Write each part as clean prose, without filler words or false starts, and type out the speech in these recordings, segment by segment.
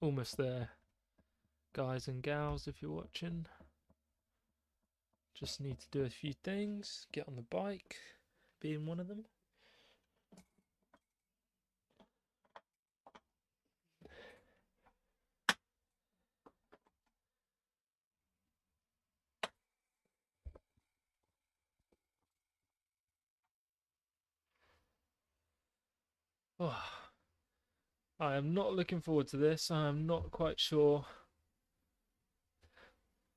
Almost there, guys and gals, if you're watching. Just need to do a few things. Get on the bike, being one of them. Oh, I am not looking forward to this. I am not quite sure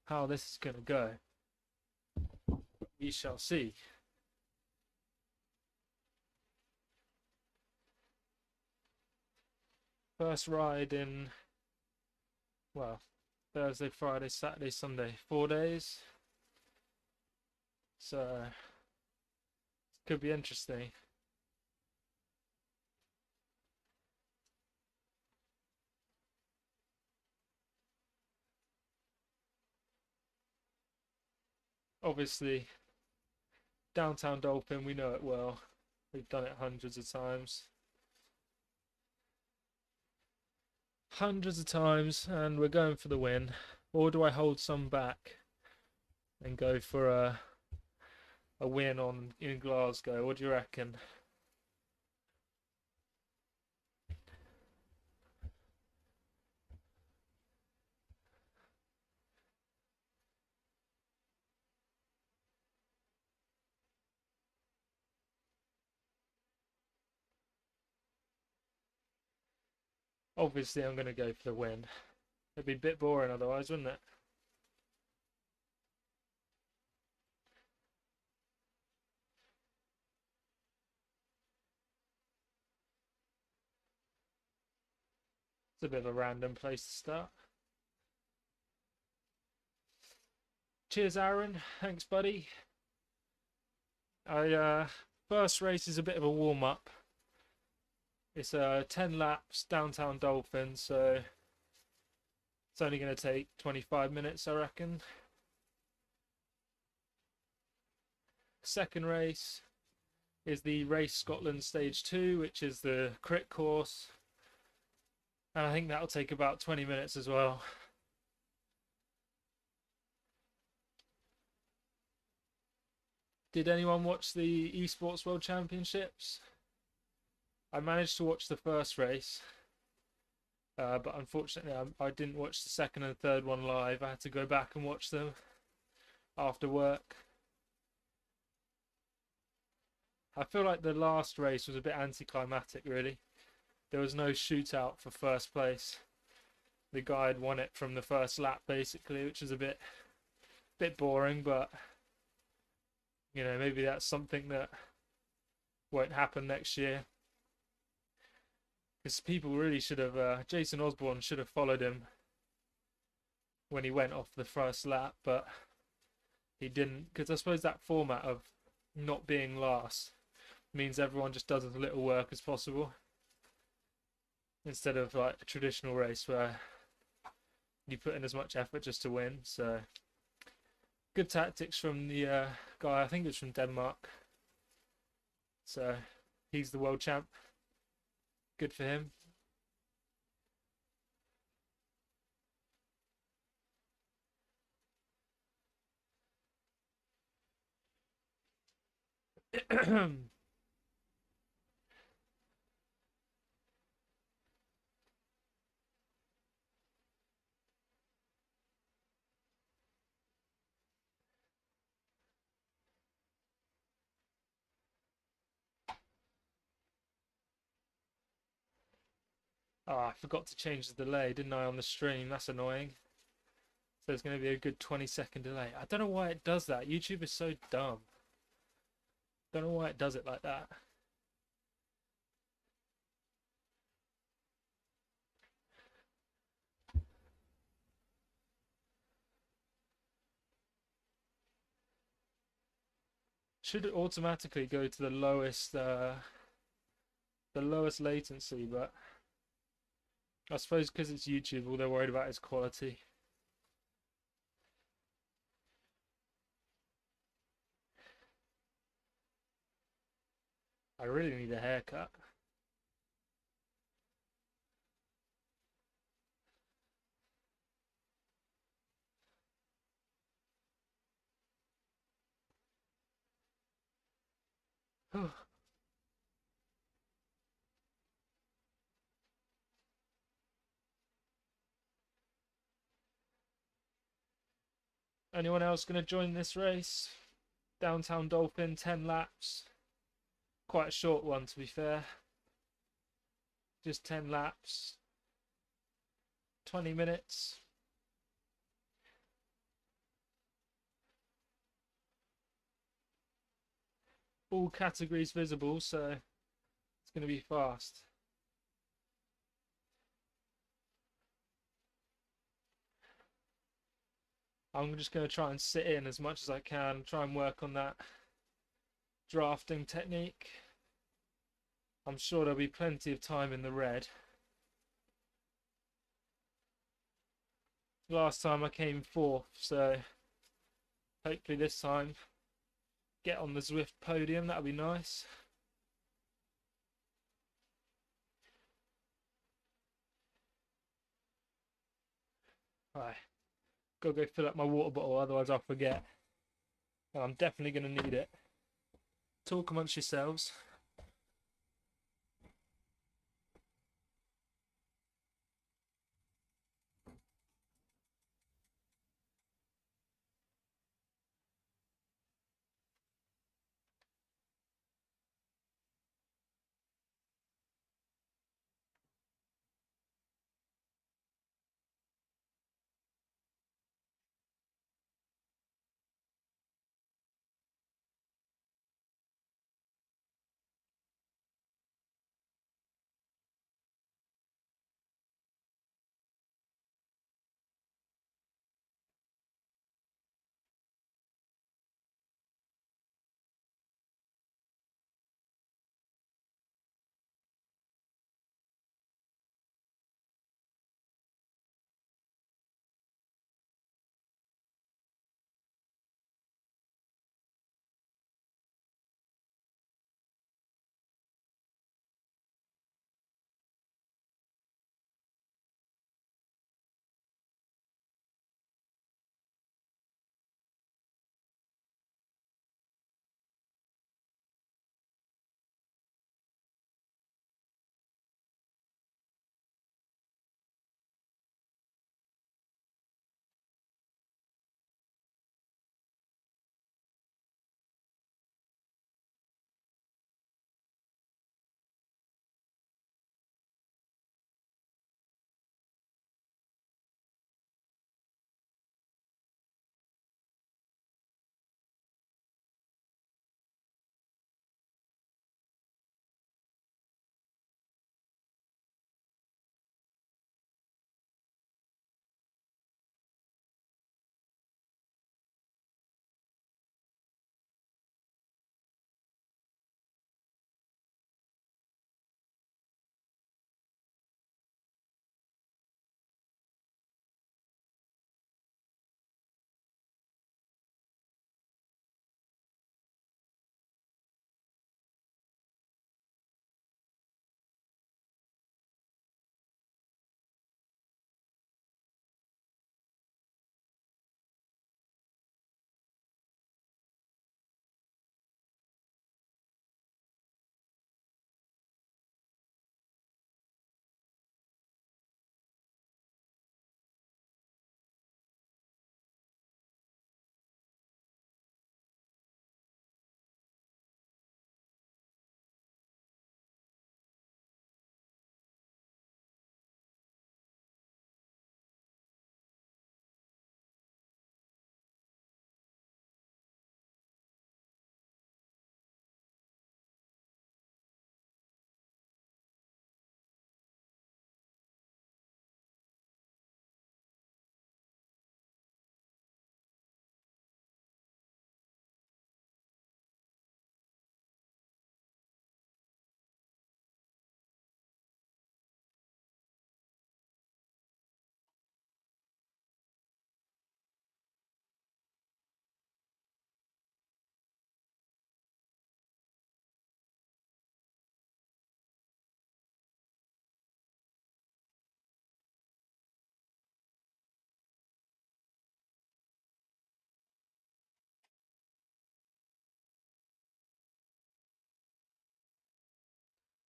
how this is going to go. We shall see. First ride in, well, Thursday, Friday, Saturday, Sunday, 4 days. So, it could be interesting. Obviously, downtown Dolphin, we know it well. We've done it hundreds of times. Hundreds of times, and we're going for the win. Or do I hold some back and go for a win in Glasgow? What do you reckon? Obviously, I'm going to go for the win. It'd be a bit boring otherwise, wouldn't it? It's a bit of a random place to start. Cheers, Aaron. Thanks, buddy. First race is a bit of a warm up. It's 10 laps downtown Dolphin, so it's only going to take 25 minutes, I reckon. Second race is the Race Scotland Stage 2, which is the crit course. And I think that'll take about 20 minutes as well. Did anyone watch the Esports World Championships? I managed to watch the first race, but unfortunately I didn't watch the second and third one live. I had to go back and watch them after work. I feel like the last race was a bit anticlimactic, really. There was no shootout for first place. The guy had won it from the first lap, basically, which is a bit boring, but you know, maybe that's something that won't happen next year. Because people really should have, Jason Osborne should have followed him when he went off the first lap, but he didn't. Because I suppose that format of not being last means everyone just does as little work as possible, instead of like a traditional race where you put in as much effort just to win. So good tactics from the guy, I think it was from Denmark. So he's the world champ. Good for him. Oh, I forgot to change the delay, didn't I, on the stream? That's annoying. So there's going to be a good 20-second delay. I don't know why it does that. YouTube is so dumb. Don't know why it does it like that. Should it automatically go to the lowest latency, but I suppose because it's YouTube, all they're worried about is quality. I really need a haircut. Anyone else going to join this race? Downtown Dolphin, 10 laps. Quite a short one, to be fair. Just 10 laps. 20 minutes. All categories visible, so it's going to be fast. I'm just going to try and sit in as much as I can, try and work on that drafting technique. I'm sure there'll be plenty of time in the red. Last time I came fourth, so hopefully this time get on the Zwift podium, that'll be nice. Right, gotta go fill up my water bottle, otherwise I'll forget. And I'm definitely gonna need it. Talk amongst yourselves.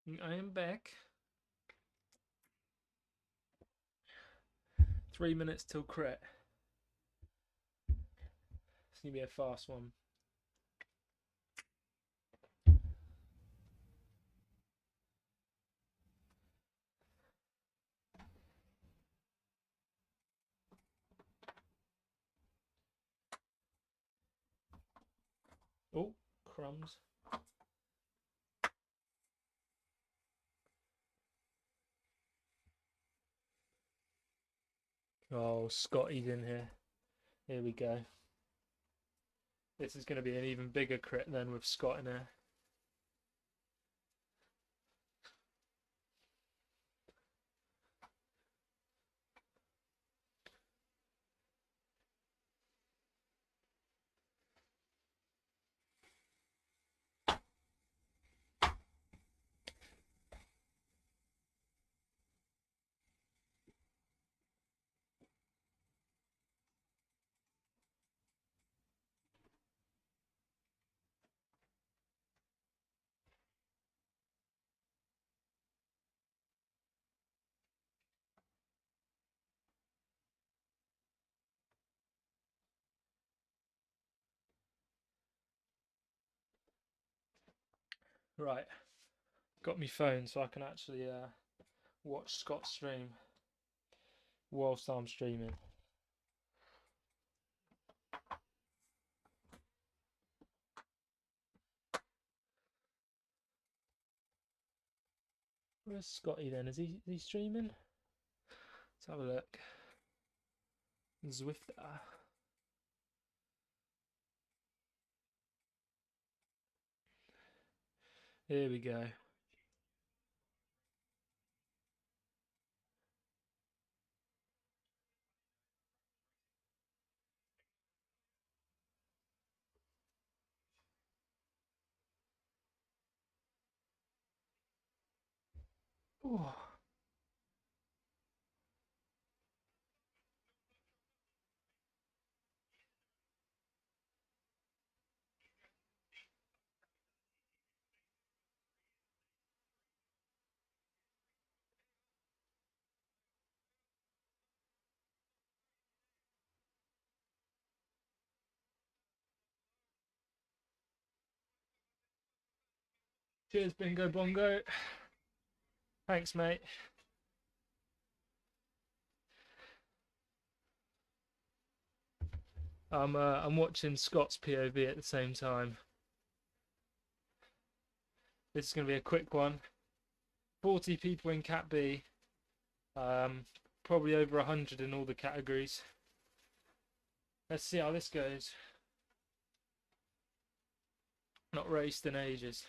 I am back. 3 minutes till crit. It's gonna be a fast one. Oh, crumbs. Oh, Scotty's in here. Here we go. This is going to be an even bigger crit then with Scott in there. Right, got my phone so I can actually watch Scott stream whilst I'm streaming. Where's Scotty then? Is he streaming? Let's have a look. Zwift. Here we go. Ooh. Cheers, Bingo Bongo. Thanks, mate. I'm watching Scott's POV at the same time. This is going to be a quick one. 40 people in Cat B. Probably over 100 in all the categories. Let's see how this goes. Not raced in ages.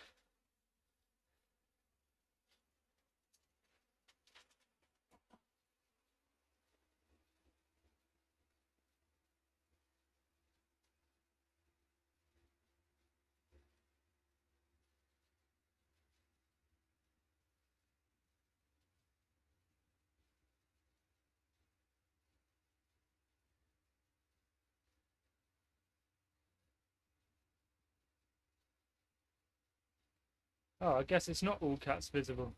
Oh, I guess it's not all cats visible.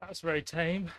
That's very tame.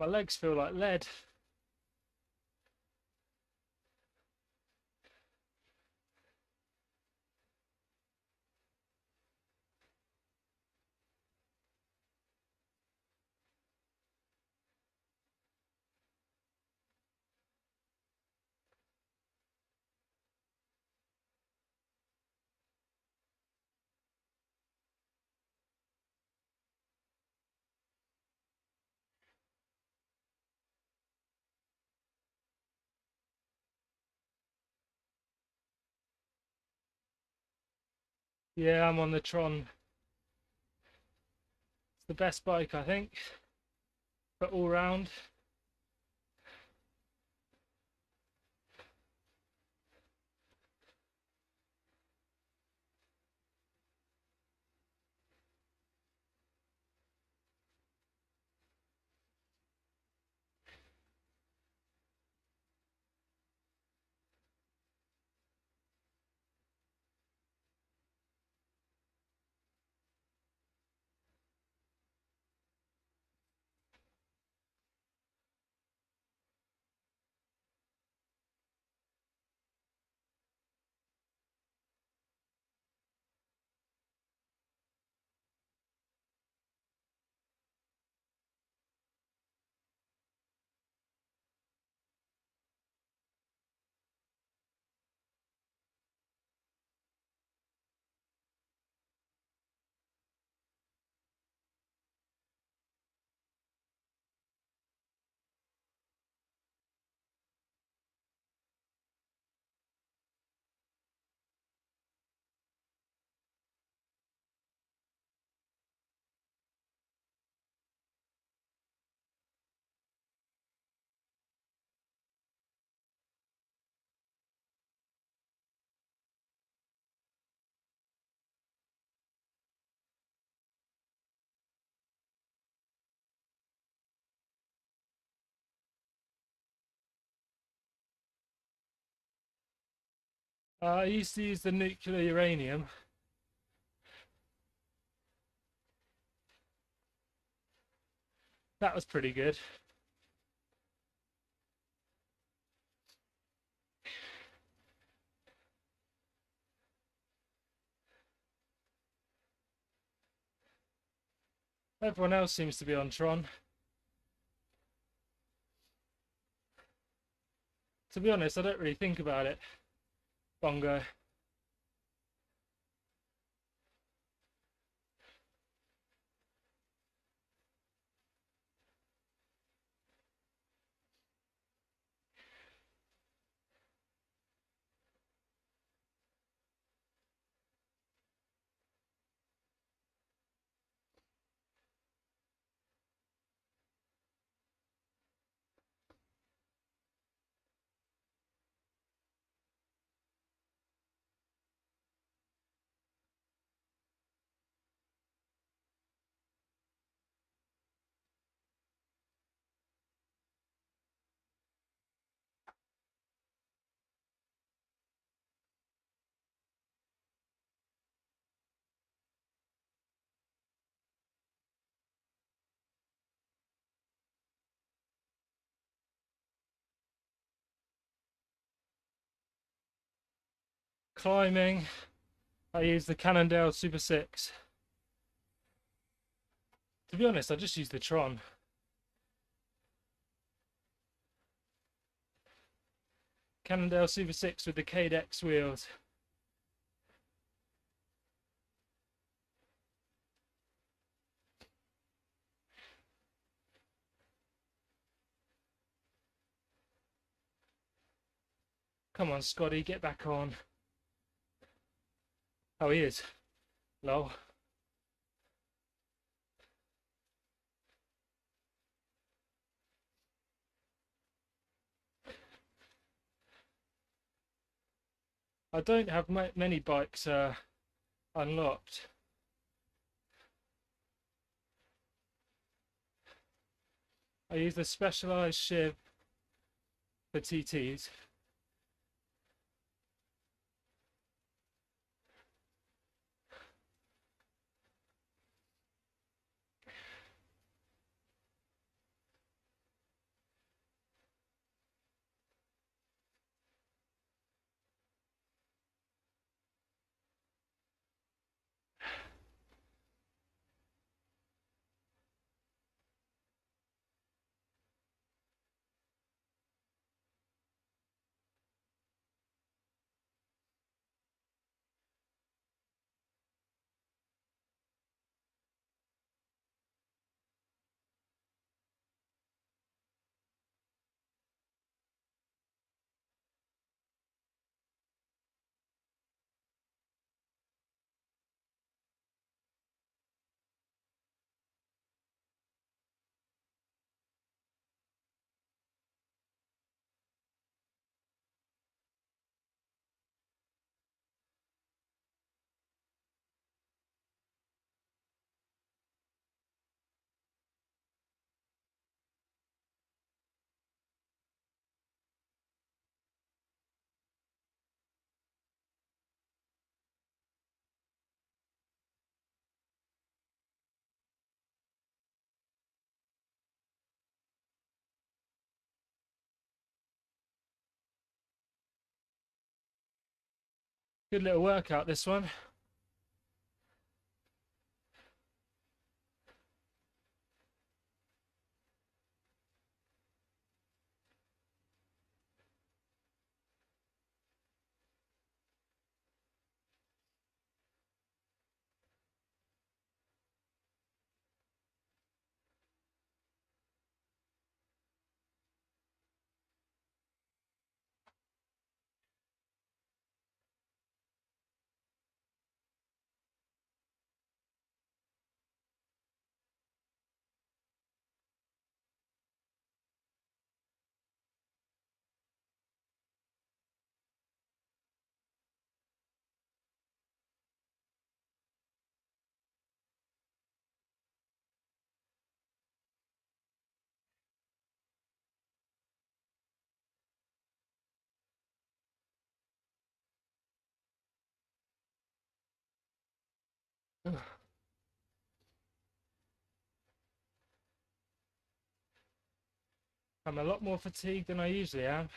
My legs feel like lead. Yeah, I'm on the Tron. It's the best bike, I think, but all round. I used to use the nuclear uranium. That was pretty good. Everyone else seems to be on Tron. To be honest, I don't really think about it. Bongo. climbing, I use the Cannondale Super 6. To be honest, I just use the Tron. Cannondale Super 6 with the X wheels. Come on, Scotty, get back on. Oh, he is. Lol. I don't have many bikes unlocked. I use the Specialized Shiv for TTs. Good little workout, this one. I'm a lot more fatigued than I usually am.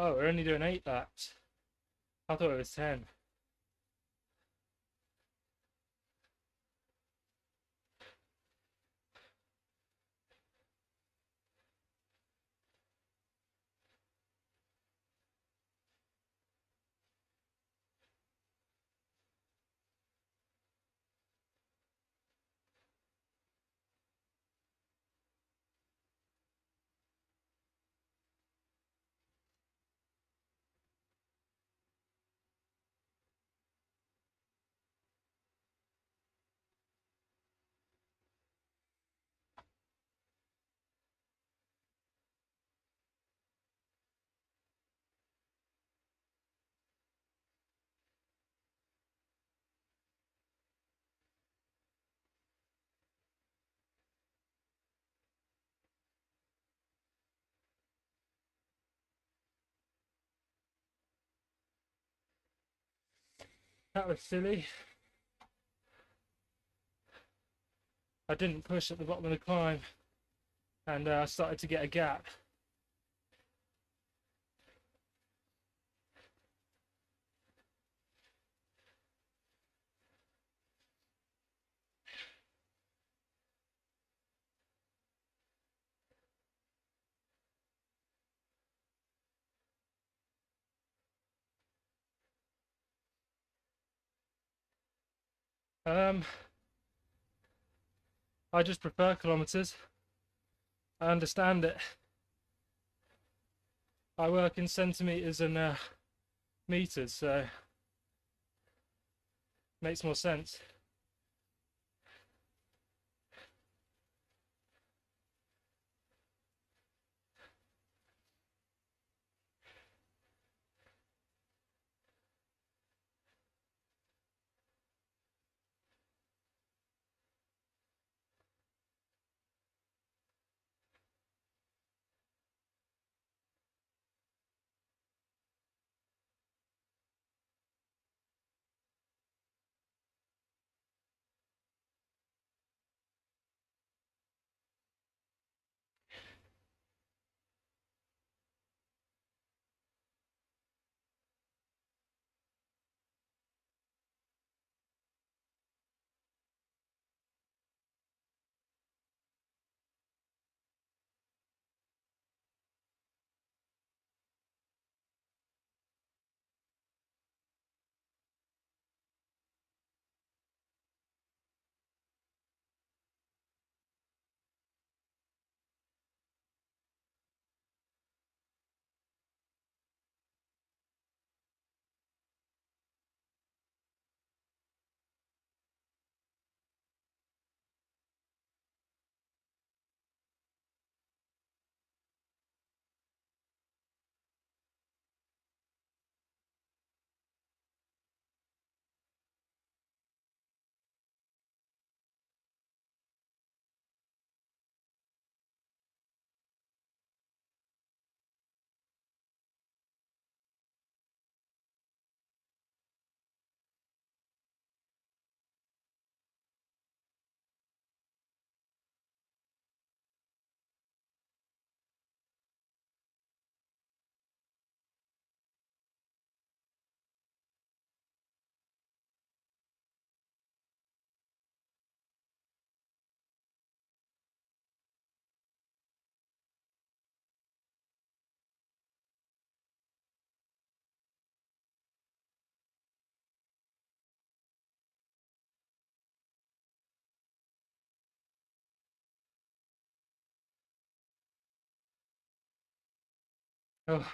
Oh, we're only doing 8 laps. I thought it was 10. That was silly. I didn't push at the bottom of the climb, and I started to get a gap. I just prefer kilometers. I understand it. I work in centimeters and meters, so it makes more sense. Oh.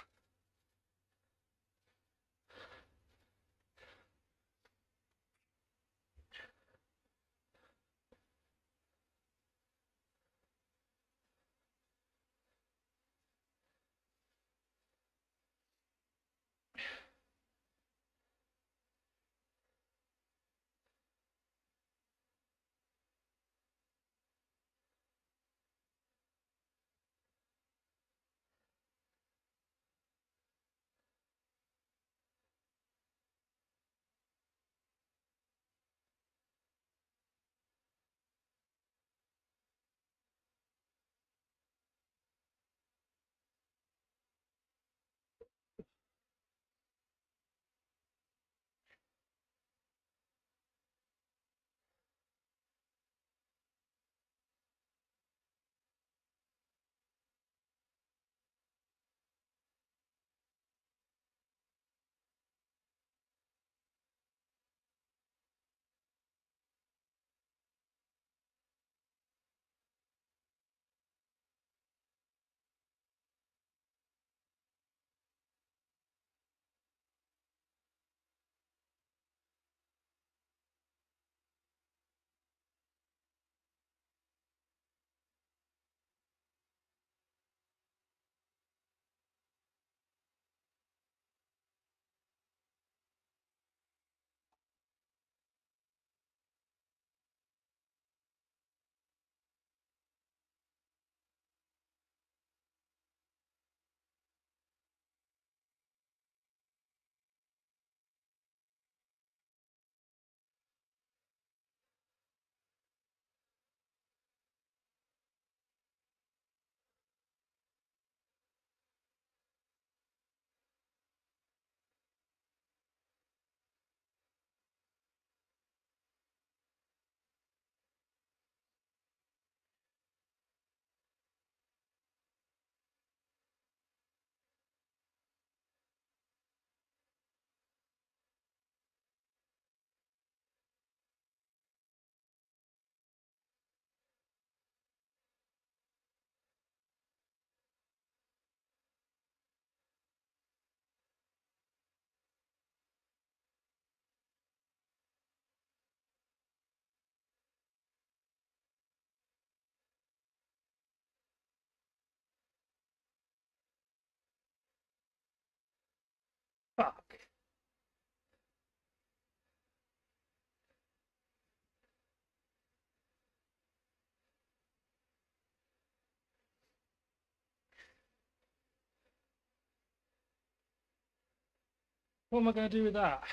What am I going to do with that?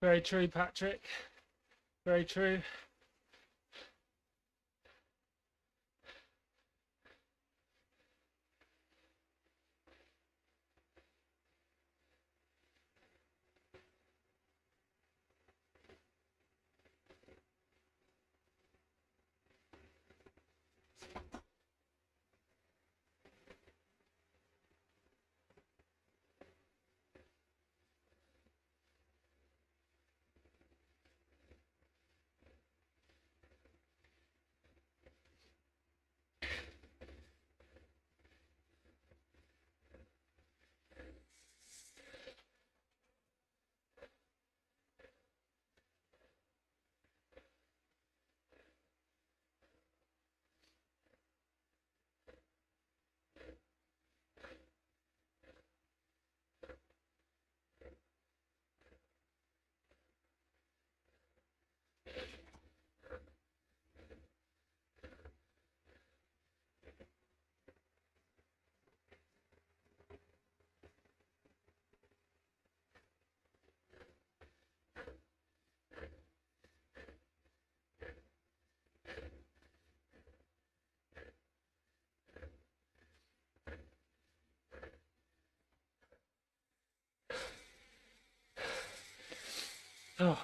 Very true, Patrick. Very true. Oh.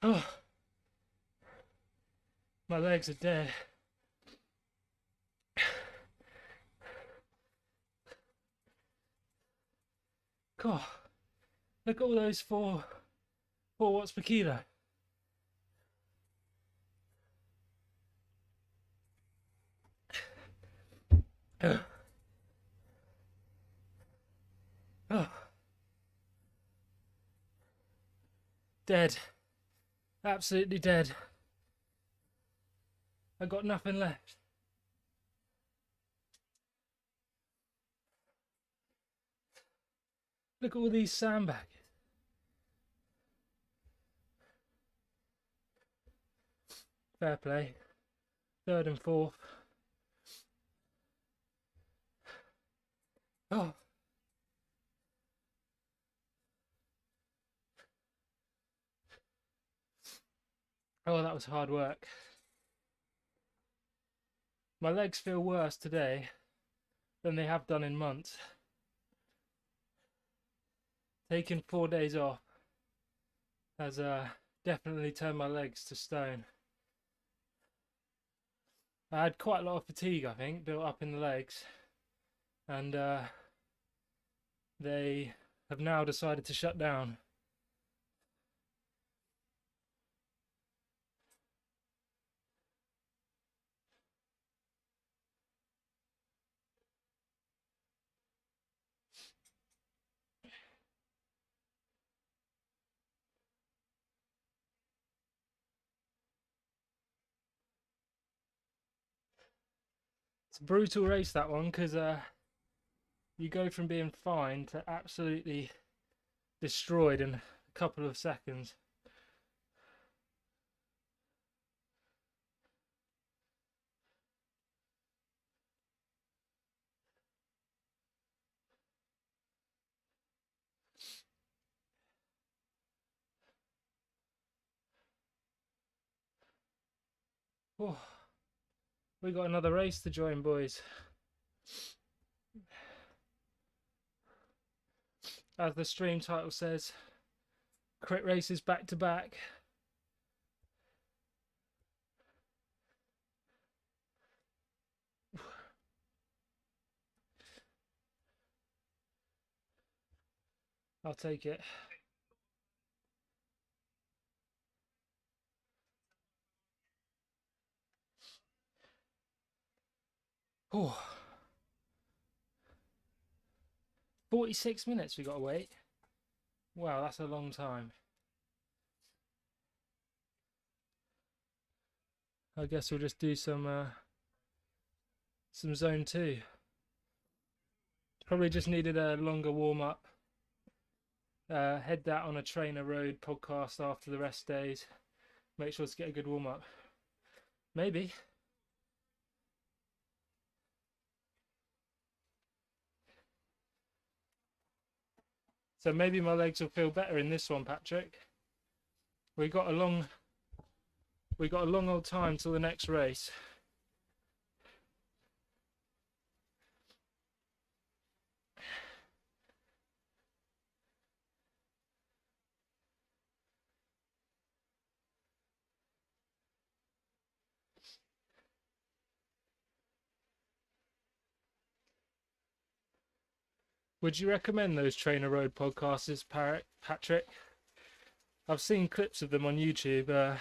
Oh. My legs are dead. God, look at all those 4 watts per kilo. Oh. Dead. Absolutely dead. I got nothing left. Look at all these sandbags. Fair play. 3rd and 4th. Oh. Oh, that was hard work. My legs feel worse today than they have done in months. Taking 4 days off has definitely turned my legs to stone. I had quite a lot of fatigue, I think, built up in the legs, and they have now decided to shut down. It's a brutal race, that one, because you go from being fine to absolutely destroyed in a couple of seconds. Oh, we got another race to join, boys. As the stream title says, crit races back to back. I'll take it. Oh, 46 minutes we got to wait. Wow, that's a long time. I guess we'll just do some zone 2. Probably just needed a longer warm up. Head that on a trainer road podcast after the rest days. Make sure to get a good warm up. Maybe. So maybe my legs will feel better in this one, Patrick. We got a long old time till the next race. Would you recommend those Trainer Road podcasts, Patrick? I've seen clips of them on YouTube.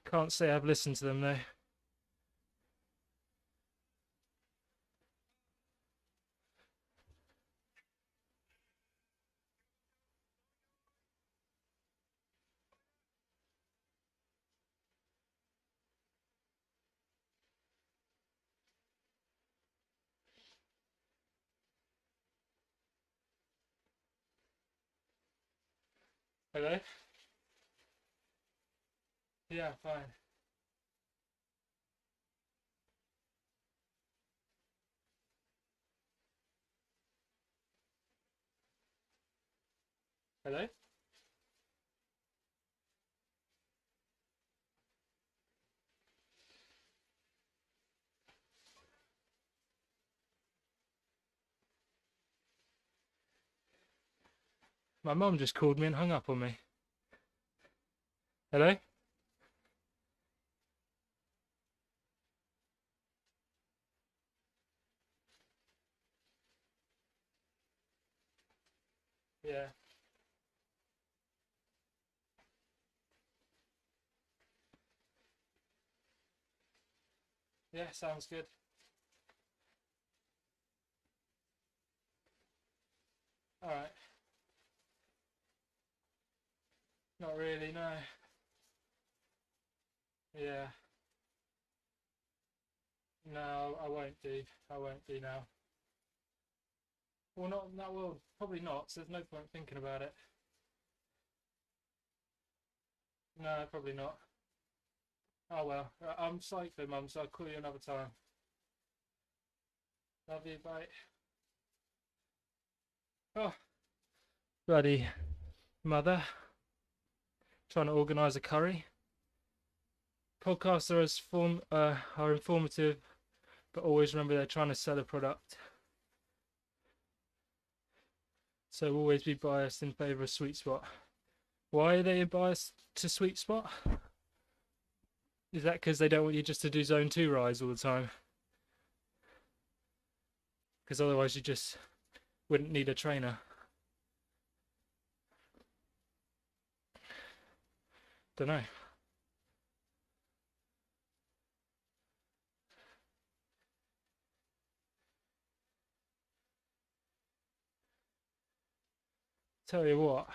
Can't say I've listened to them though. Hello? Yeah, fine. Hello? My mum just called me and hung up on me. Hello? Yeah. Yeah, sounds good. Alright. Not really, no. Yeah. No, I won't do. I won't do now. Well, not that will probably not. So there's no point thinking about it. No, probably not. Oh well. I'm cycling, mum, so I'll call you another time. Love you, bye. Oh, bloody mother. Trying to organise a curry. Podcasts are informative, but always remember they're trying to sell a product. So always be biased in favour of Sweet Spot. Why are they biased to Sweet Spot? Is that because they don't want you just to do Zone 2 rides all the time? Because otherwise you just wouldn't need a trainer. Don't know. Tell you what,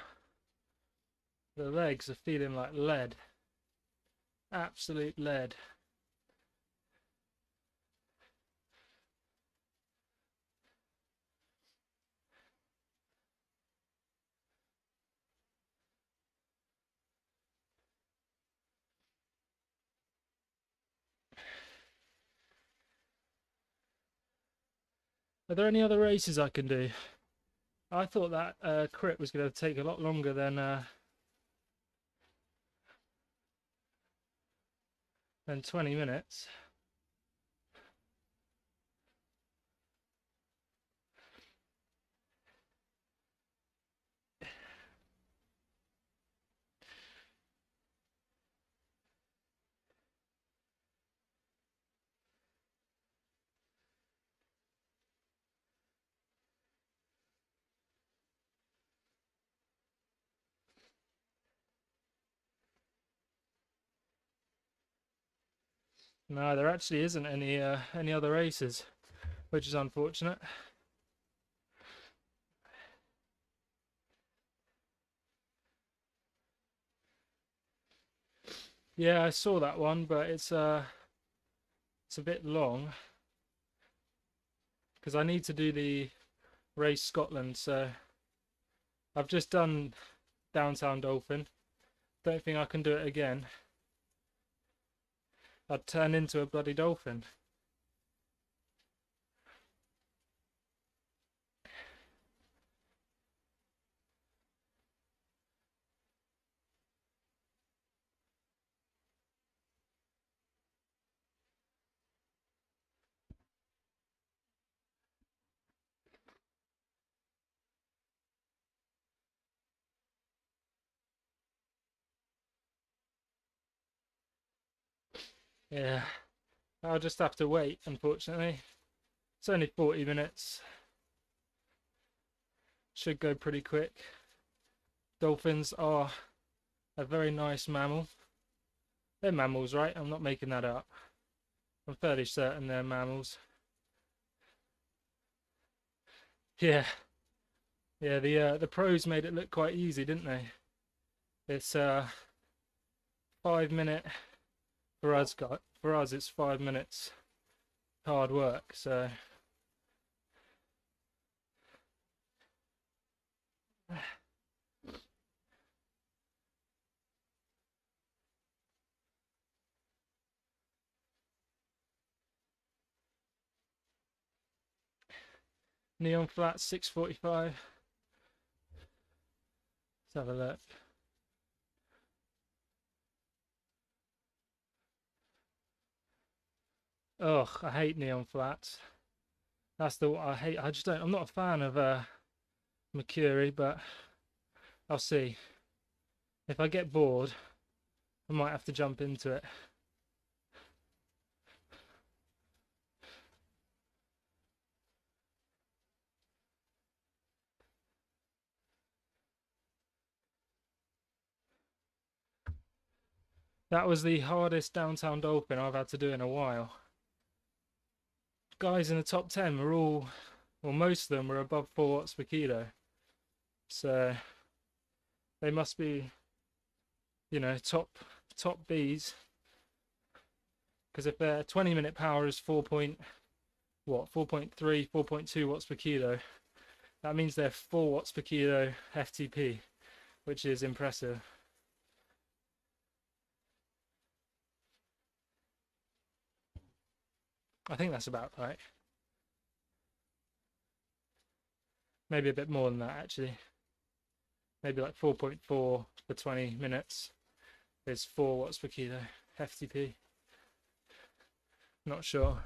the legs are feeling like lead. Absolute lead. Are there any other races I can do? I thought that crit was going to take a lot longer than 20 minutes. No, there actually isn't any other races, which is unfortunate. Yeah, I saw that one, but it's a bit long because I need to do the race Scotland. So I've just done downtown Dolphin. Don't think I can do it again. I'd turn into a bloody dolphin. Yeah, I'll just have to wait, unfortunately. It's only 40 minutes. Should go pretty quick. Dolphins are a very nice mammal. They're mammals, right? I'm not making that up. I'm fairly certain they're mammals. Yeah, yeah. The pros made it look quite easy, didn't they? It's 5 minute for us. For us, it's 5 minutes hard work. So Neon Flats 6:45. Let's have a look. Ugh, I hate Neon Flats. That's the I hate. I just don't. I'm not a fan of Mercury, but I'll see. If I get bored, I might have to jump into it. That was the hardest downtown Dolphin I've had to do in a while. Guys in the top 10 were all, well, most of them were above 4 watts per kilo. So they must be, you know, top Bs. Because if their 20-minute power is 4.3, 4.2 watts per kilo, that means they're 4 watts per kilo FTP, which is impressive. I think that's about right. Maybe a bit more than that, actually. Maybe like 4.4 for 20 minutes is 4 watts per kilo FTP. Not sure.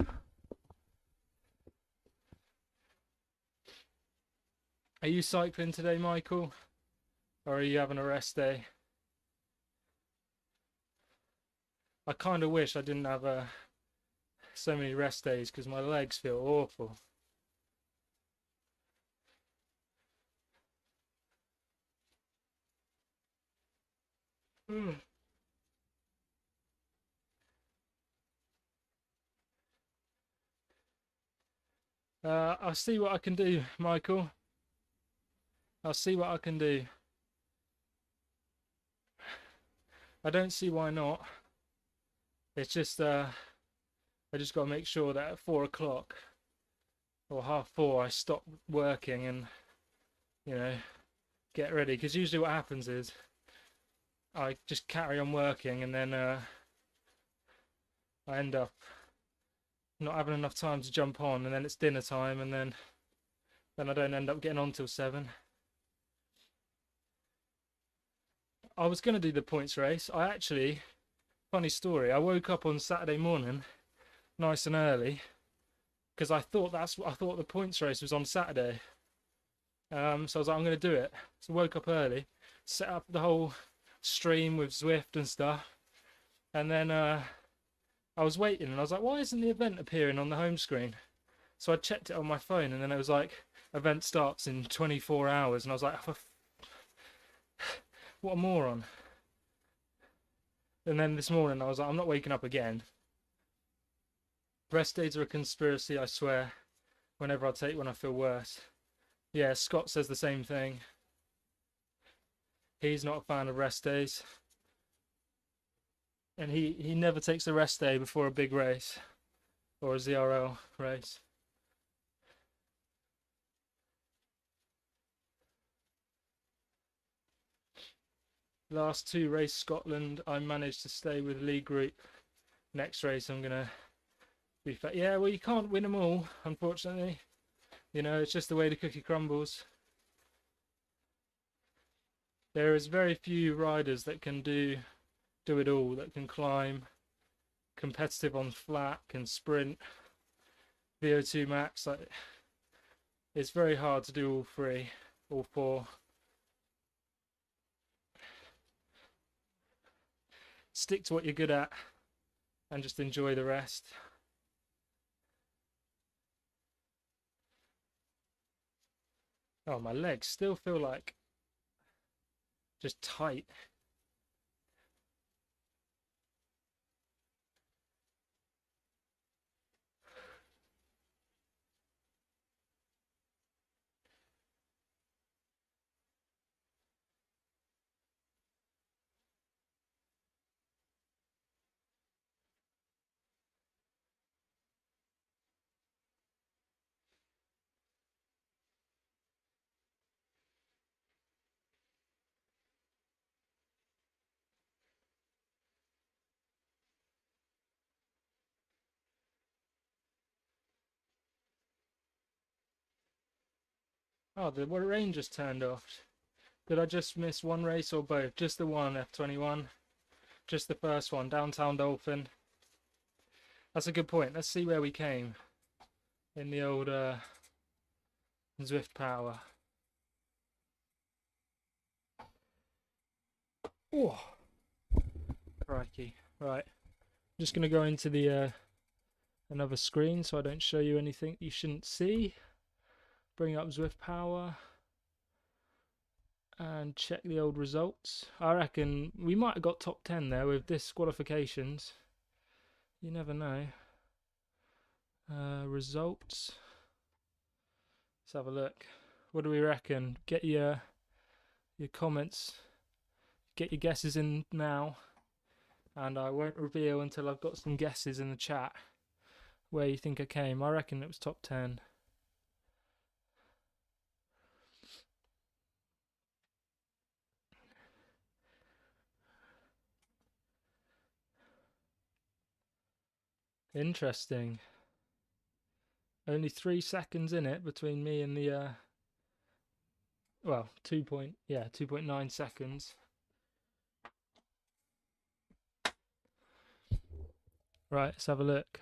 Are you cycling today, Michael? Or are you having a rest day? I kind of wish I didn't have so many rest days because my legs feel awful. I'll see what I can do, Michael. I'll see what I can do. I don't see why not. It's just I just got to make sure that at 4 o'clock or 4:30 I stop working and, you know, get ready. Because usually what happens is I just carry on working and then I end up not having enough time to jump on, and then it's dinner time, and then I don't end up getting on till 7. I was going to do the points race. I actually, funny story, I woke up on Saturday morning nice and early because I thought the points race was on Saturday. So I was like, I'm going to do it. So I woke up early, set up the whole stream with Zwift and stuff, and then I was waiting and I was like, why isn't the event appearing on the home screen? So I checked it on my phone and then it was like, event starts in 24 hours, and I was like, what a moron. And then this morning I was like, I'm not waking up again. Rest days are a conspiracy, I swear. Whenever I take one, I feel worse. Yeah, Scott says the same thing. He's not a fan of rest days. And he never takes a rest day before a big race or a ZRL race. Last 2 race Scotland, I managed to stay with lead group. Next race, I'm gonna be fat. Yeah, well, you can't win them all, unfortunately. You know, it's just the way the cookie crumbles. There is very few riders that can do it all, that can climb, competitive on flat, can sprint, VO2 max. Like, it's very hard to do all 3, all 4. Stick to what you're good at and just enjoy the rest. Oh, my legs still feel like just tight. Oh, the range just turned off. Did I just miss one race or both? Just the one, F21. Just the first one, Downtown Dolphin. That's a good point. Let's see where we came in the old Zwift Power. Oh, crikey. Right. I'm just going to go into the another screen so I don't show you anything you shouldn't see. Bring up Zwift Power and check the old results. I reckon we might have got top 10 there with disqualifications. You never know. Results. Let's have a look. What do we reckon? Get your comments. Get your guesses in now. And I won't reveal until I've got some guesses in the chat where you think I came. I reckon it was top 10. Interesting. Only 3 seconds in it between me and the well, 2.9 seconds. Right, let's have a look.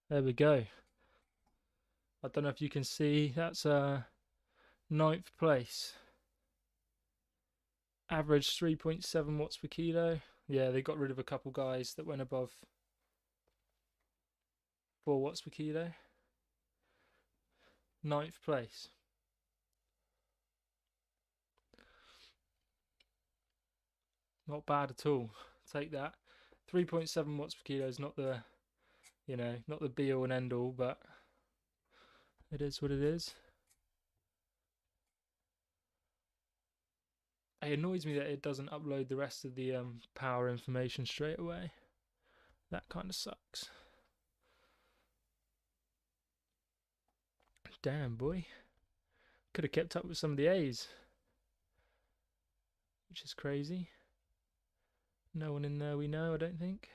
There we go. I don't know if you can see, that's 9th place. Average 3.7 watts per kilo. Yeah, they got rid of a couple guys that went above 4 watts per kilo. 9th place. Not bad at all. Take that. 3.7 watts per kilo is not the, you know, not the be all and end all, but it is what it is. It annoys me that it doesn't upload the rest of the power information straight away. That kind of sucks. Damn, boy. Could have kept up with some of the A's, which is crazy. No one in there we know, I don't think.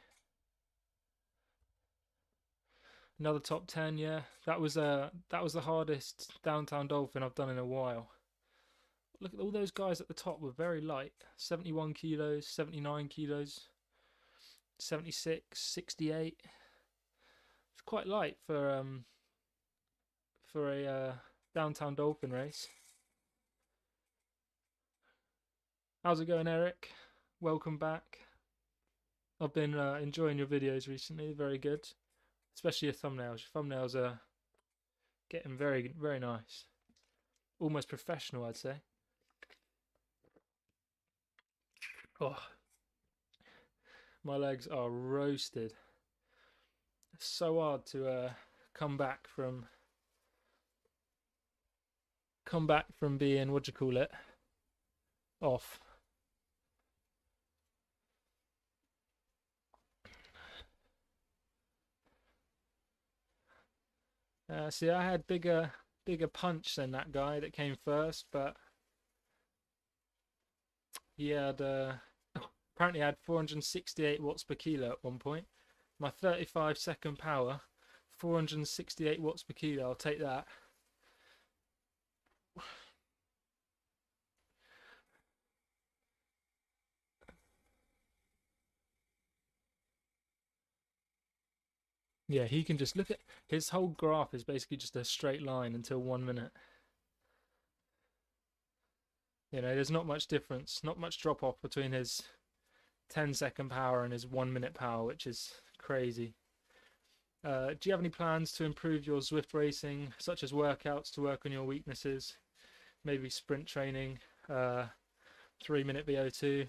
Another top 10, yeah. That was the hardest Downtown Dolphin I've done in a while. Look at all those guys at the top were very light. 71 kilos, 79 kilos, 76, 68. It's quite light for a Downtown Dolphin race. How's it going, Eric? Welcome back. I've been enjoying your videos recently. Very good, especially your thumbnails. Your thumbnails are getting very, very nice. Almost professional, I'd say. Oh, my legs are roasted. It's so hard to come back from being, what do you call it, off. See, I had bigger punch than that guy that came first, but he had apparently had 468 watts per kilo at one point. My 35-second power, 468 watts per kilo. I'll take that. Yeah, he can just look at his whole graph is basically just a straight line until 1 minute. You know, there's not much difference, not much drop off between his 10-second power and his 1 minute power, which is crazy. Do you have any plans to improve your Zwift racing, such as workouts to work on your weaknesses? Maybe sprint training, 3-minute VO2.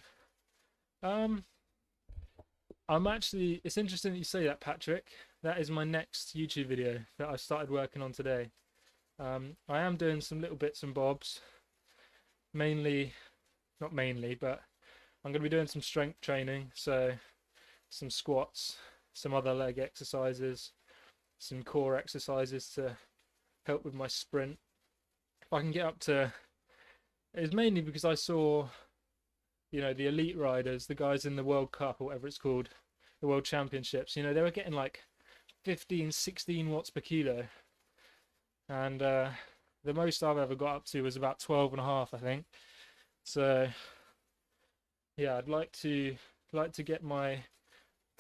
I'm actually, it's interesting that you say that, Patrick. That is my next YouTube video that I started working on today. I am doing some little bits and bobs, not mainly, but I'm going to be doing some strength training, so some squats, some other leg exercises, some core exercises to help with my sprint. If I can get up to, it's mainly because I saw, you know, the elite riders, the guys in the World Cup or whatever it's called, the World Championships, you know, they were getting like 15, 16 watts per kilo. And the most I've ever got up to was about 12.5, I think. So yeah, I'd like to get my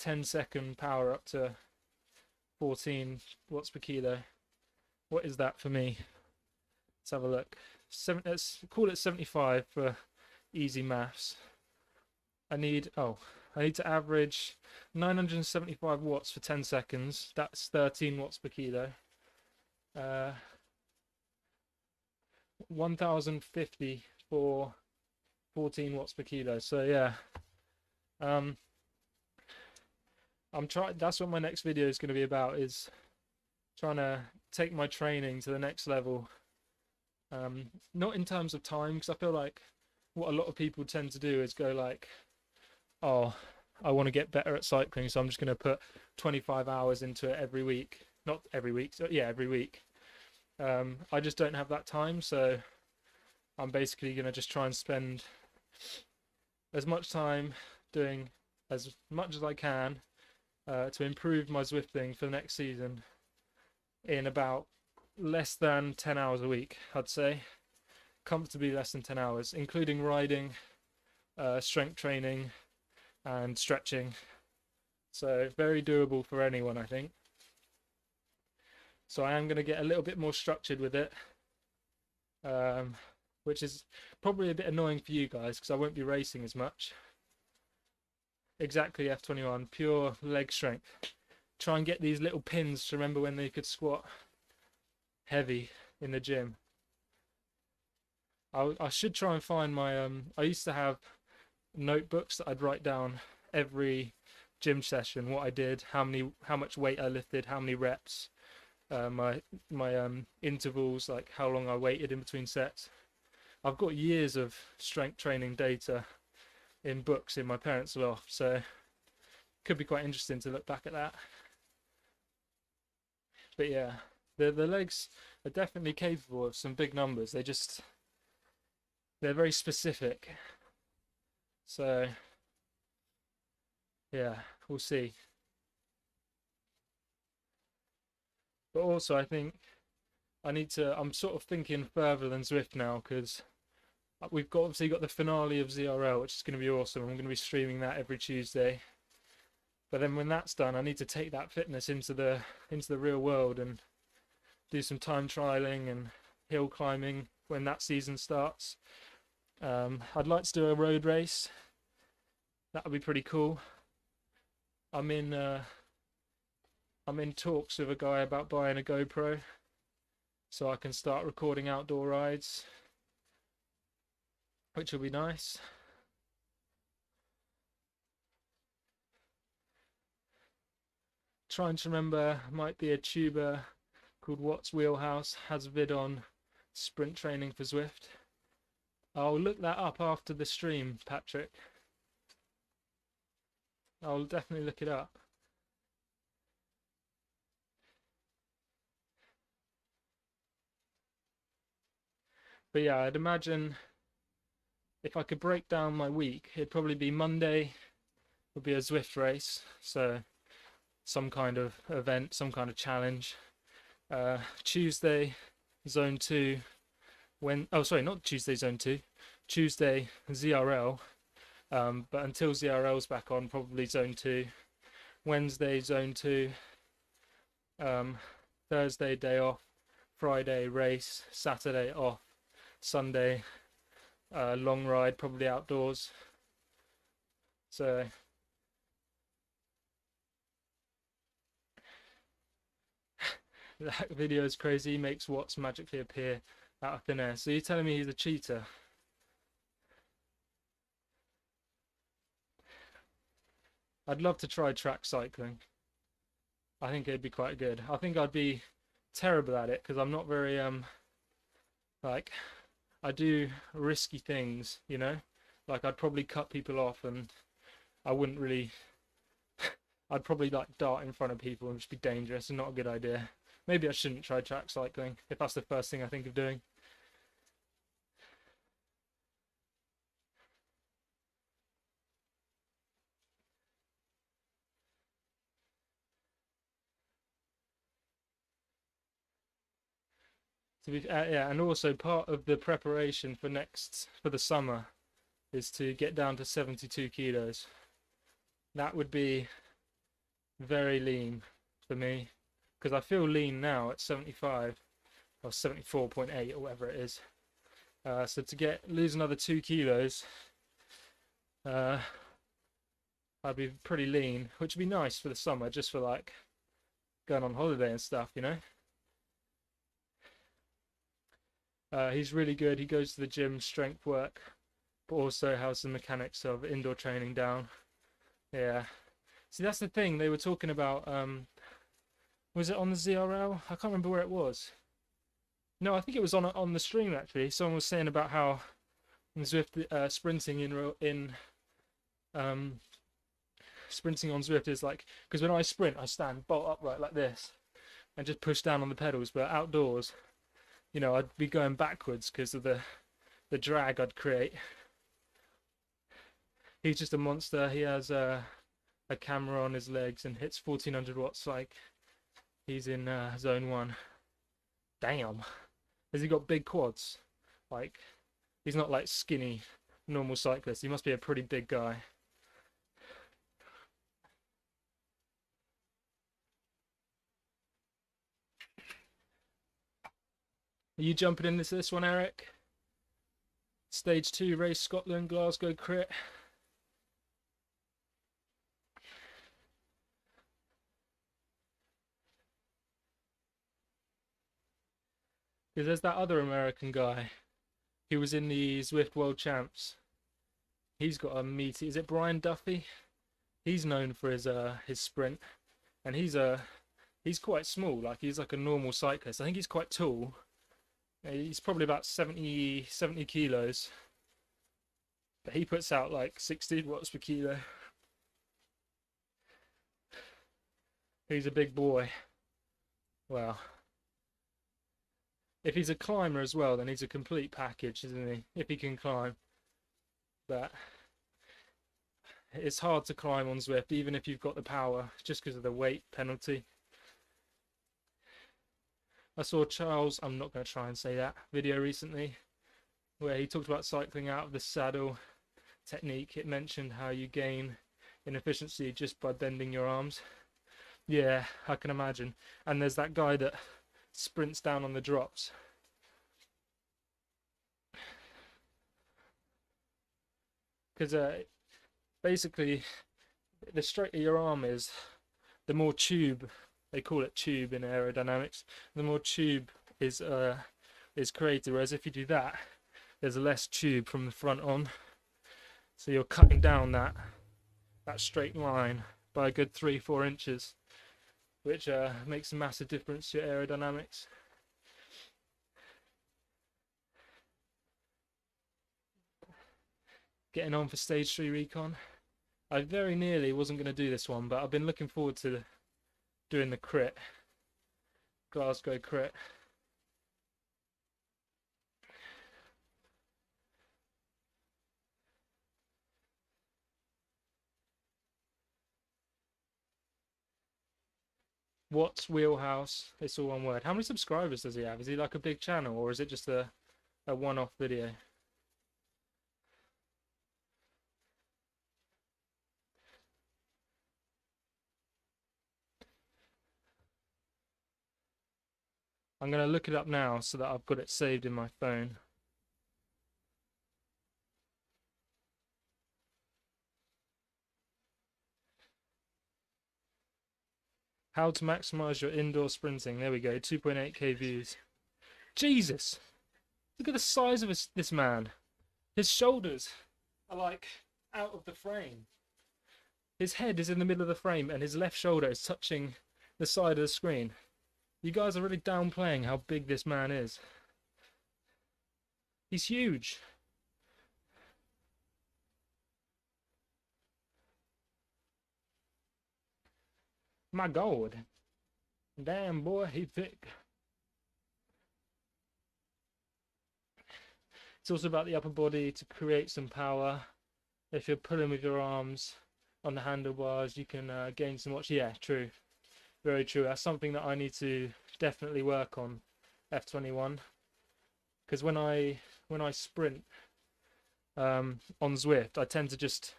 10-second power up to 14 watts per kilo. What is that for me? Let's have a look. Let's call it 75 for easy maths. I need to average 975 watts for 10 seconds. That's 13 watts per kilo. 1050 for 14 watts per kilo. So yeah, I'm trying. That's what my next video is going to be about. Is trying to take my training to the next level. Not in terms of time, because I feel like what a lot of people tend to do is go like, oh, I want to get better at cycling, so I'm just going to put 25 hours into it every week. Not every week, so yeah, every week. I just don't have that time, so I'm basically going to just try and spend as much time doing as much as I can to improve my Zwifting for the next season in about less than 10 hours a week, I'd say. Comfortably less than 10 hours, including riding, strength training, and stretching. So very doable for anyone, I think. So I am going to get a little bit more structured with it, which is probably a bit annoying for you guys because I won't be racing as much. Exactly, F21, pure leg strength. Try and get these little pins to remember when they could squat heavy in the gym. I should try and find my I used to have notebooks that I'd write down every gym session, what I did, how much weight I lifted, how many reps, my intervals, like how long I waited in between sets. I've got years of strength training data in books in my parents' loft, so could be quite interesting to look back at that. But yeah, the legs are definitely capable of some big numbers. They're very specific. So yeah, we'll see. But also I think I'm sort of thinking further than Zwift now, because we've obviously got the finale of ZRL, which is going to be awesome. I'm going to be streaming that every Tuesday. But then when that's done, I need to take that fitness into the real world and do some time trialing and hill climbing when that season starts. I'd like to do a road race. That would be pretty cool. I'm in talks with a guy about buying a GoPro so I can start recording outdoor rides, which will be nice. trying to remember, might be a tuber called What's Wheelhouse, has a vid on sprint training for Zwift. I'll look that up after the stream, Patrick. I'll definitely look it up. But yeah, I'd imagine if I could break down my week, it'd probably be Monday would be a Zwift race, so some kind of event, some kind of challenge. Tuesday, zone 2. Not Tuesday, zone 2. Tuesday, ZRL. But until ZRL's back on, probably zone 2. Wednesday, zone 2. Thursday, day off. Friday, race. Saturday, off. Sunday, long ride, probably outdoors. So that video is crazy. He makes Watts magically appear out of thin air. So you're telling me he's a cheater? I'd love to try track cycling. I think it'd be quite good. I think I'd be terrible at it because I'm not very like, I do risky things, you know, like I'd probably cut people off, and I wouldn't really I'd probably like dart in front of people and just be dangerous and not a good idea. Maybe I shouldn't try track cycling if that's the first thing I think of doing. Yeah, and also part of the preparation for the summer is to get down to 72 kilos. That would be very lean for me, because I feel lean now at 75 or 74.8 or whatever it is. So to lose another 2 kilos, I'd be pretty lean, which would be nice for the summer, just for like going on holiday and stuff, you know. He's really good. He goes to the gym, strength work, but also has the mechanics of indoor training down. Yeah. See, that's the thing. They were talking about, was it on the ZRL? I can't remember where it was. No, I think it was on the stream actually. Someone was saying about how Zwift sprinting sprinting on Zwift is like, because when I sprint, I stand bolt upright like this and just push down on the pedals, but outdoors, you know, I'd be going backwards because of the drag I'd create. He's just a monster. He has a camera on his legs and hits 1400 watts like he's in zone 1. Damn. Has he got big quads? Like, he's not like skinny normal cyclist. He must be a pretty big guy. Are you jumping in this one, Eric? Stage 2 race, Scotland, Glasgow crit. Because there's that other American guy who was in the Zwift World Champs. He's got a meaty. Is it Brian Duffy? He's known for his sprint, and he's quite small. Like, he's like a normal cyclist. I think he's quite tall. He's probably about 70 kilos, but he puts out like 60 watts per kilo. He's a big boy. Well, if he's a climber as well, then he's a complete package, isn't he? If he can climb. But it's hard to climb on Zwift, even if you've got the power, just because of the weight penalty. I saw Charles, I'm not going to try and say that, video recently, where he talked about cycling out of the saddle technique. It mentioned how you gain in efficiency just by bending your arms. Yeah, I can imagine. And there's that guy that sprints down on the drops. Because basically, the straighter your arm is, the more tube, they call it tube in aerodynamics, the more tube is created, whereas if you do that, there's less tube from the front on. So you're cutting down that straight line by a good 3-4 inches. which makes a massive difference to your aerodynamics. Getting on for stage 3 recon. I very nearly wasn't going to do this one, but I've been looking forward to doing the crit, Glasgow crit. What's Wheelhouse? It's all one word. How many subscribers does he have? Is he like a big channel, or is it just a one-off video? I'm going to look it up now so that I've got it saved in my phone. How to maximize your indoor sprinting. There we go, 2.8k views. Jesus! Look at the size of this man. His shoulders are like out of the frame. His head is in the middle of the frame and his left shoulder is touching the side of the screen. You guys are really downplaying how big this man is. He's huge. My God. Damn, boy, he thick. It's also about the upper body to create some power. If you're pulling with your arms on the handlebars, you can gain some watch. Yeah, true. Very true. That's something that I need to definitely work on, F21. Because when I sprint on Zwift, I tend to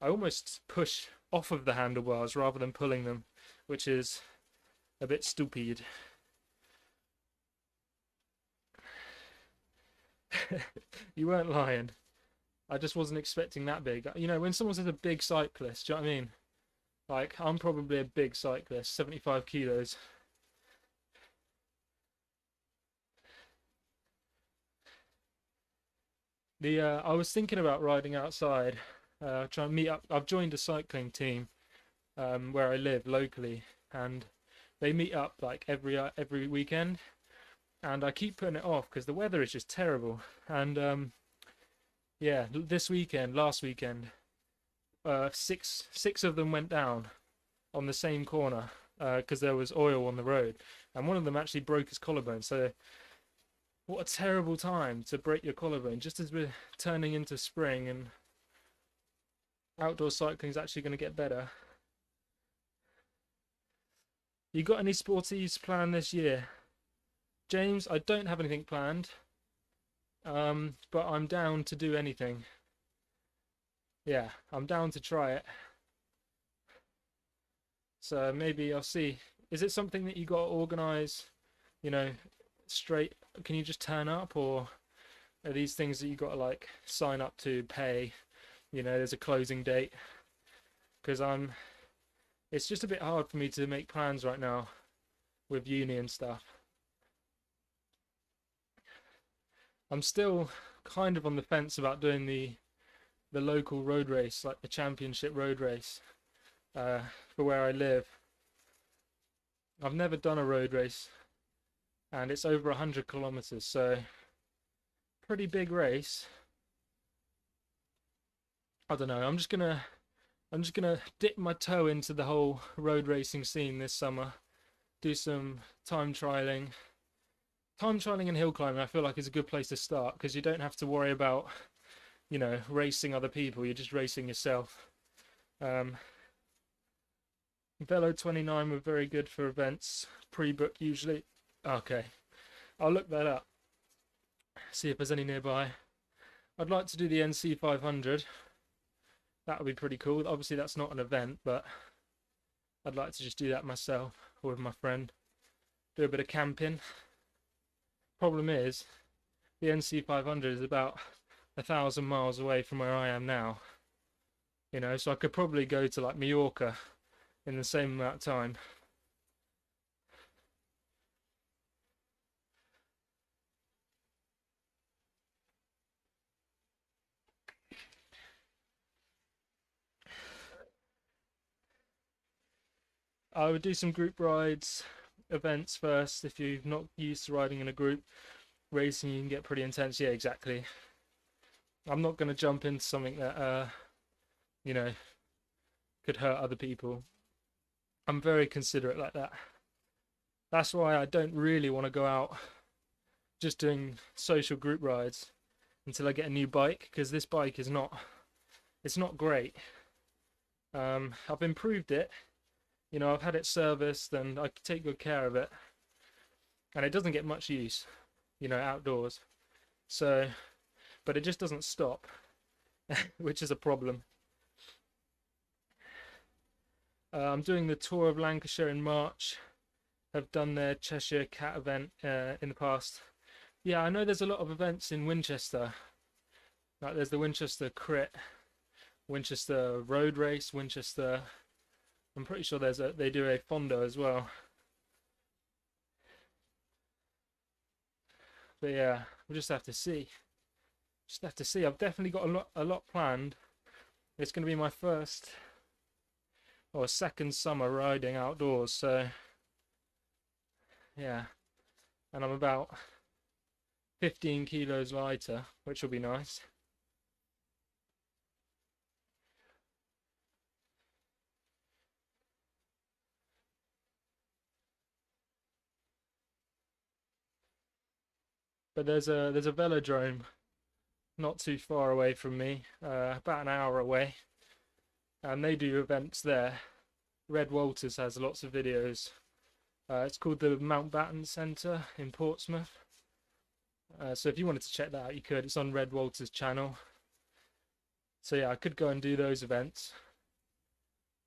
I almost push off of the handlebars rather than pulling them, which is a bit stupid. You weren't lying. I just wasn't expecting that big. You know, when someone says a big cyclist, do you know what I mean? Like, I'm probably a big cyclist, 75 kilos. I was thinking about riding outside, trying to meet up. I've joined a cycling team where I live locally, and they meet up like every weekend, and I keep putting it off because the weather is just terrible. And yeah, last weekend, six of them went down on the same corner because there was oil on the road, and one of them actually broke his collarbone. So what a terrible time to break your collarbone just as we're turning into spring and outdoor cycling is actually going to get better. You got any sporties planned this year? James, I don't have anything planned, but I'm down to do anything. Yeah, I'm down to try it. So maybe I'll see. Is it something that you got to organise, you know, straight? Can you just turn up, or are these things that you got to like sign up to, pay? You know, there's a closing date. Because it's just a bit hard for me to make plans right now with uni and stuff. I'm still kind of on the fence about doing the local road race, like the championship road race for where I live. I've never done a road race, and it's over 100 kilometers, so pretty big race. I don't know. I'm just gonna dip my toe into the whole road racing scene this summer. Do some time trialing. Time trialing and hill climbing I feel like is a good place to start because you don't have to worry about, you know, racing other people. You're just racing yourself. Velo 29 were very good for events. Pre-book usually. Okay. I'll look that up. See if there's any nearby. I'd like to do the NC 500. That would be pretty cool. Obviously that's not an event, but I'd like to just do that myself or with my friend. Do a bit of camping. Problem is, the NC 500 is about 1,000 miles away from where I am now. You know, so I could probably go to like Mallorca in the same amount of time. I would do some group rides, events first. If you're not used to riding in a group, racing you can get pretty intense. Yeah, exactly. I'm not going to jump into something that you know, could hurt other people. I'm very considerate like that. That's why I don't really want to go out just doing social group rides until I get a new bike, because this bike is not, it's not great. I've improved it. You know, I've had it serviced and I take good care of it, and it doesn't get much use, you know, outdoors. So, but it just doesn't stop, which is a problem. I'm doing the tour of Lancashire in March. I've done their Cheshire Cat event in the past. Yeah, I know there's a lot of events in Winchester. Like there's the Winchester Crit, Winchester Road Race, Winchester. I'm pretty sure they do a Fondo as well. But yeah, we'll just have to see. Just have to see. I've definitely got a lot planned. It's going to be my first or second summer riding outdoors, so yeah. And I'm about 15 kilos lighter, which will be nice. But there's a velodrome not too far away from me, about an hour away, and they do events there. Red Walters has lots of videos. It's called the Mountbatten Centre in Portsmouth. So if you wanted to check that out, you could. It's on Red Walters' channel. So yeah, I could go and do those events,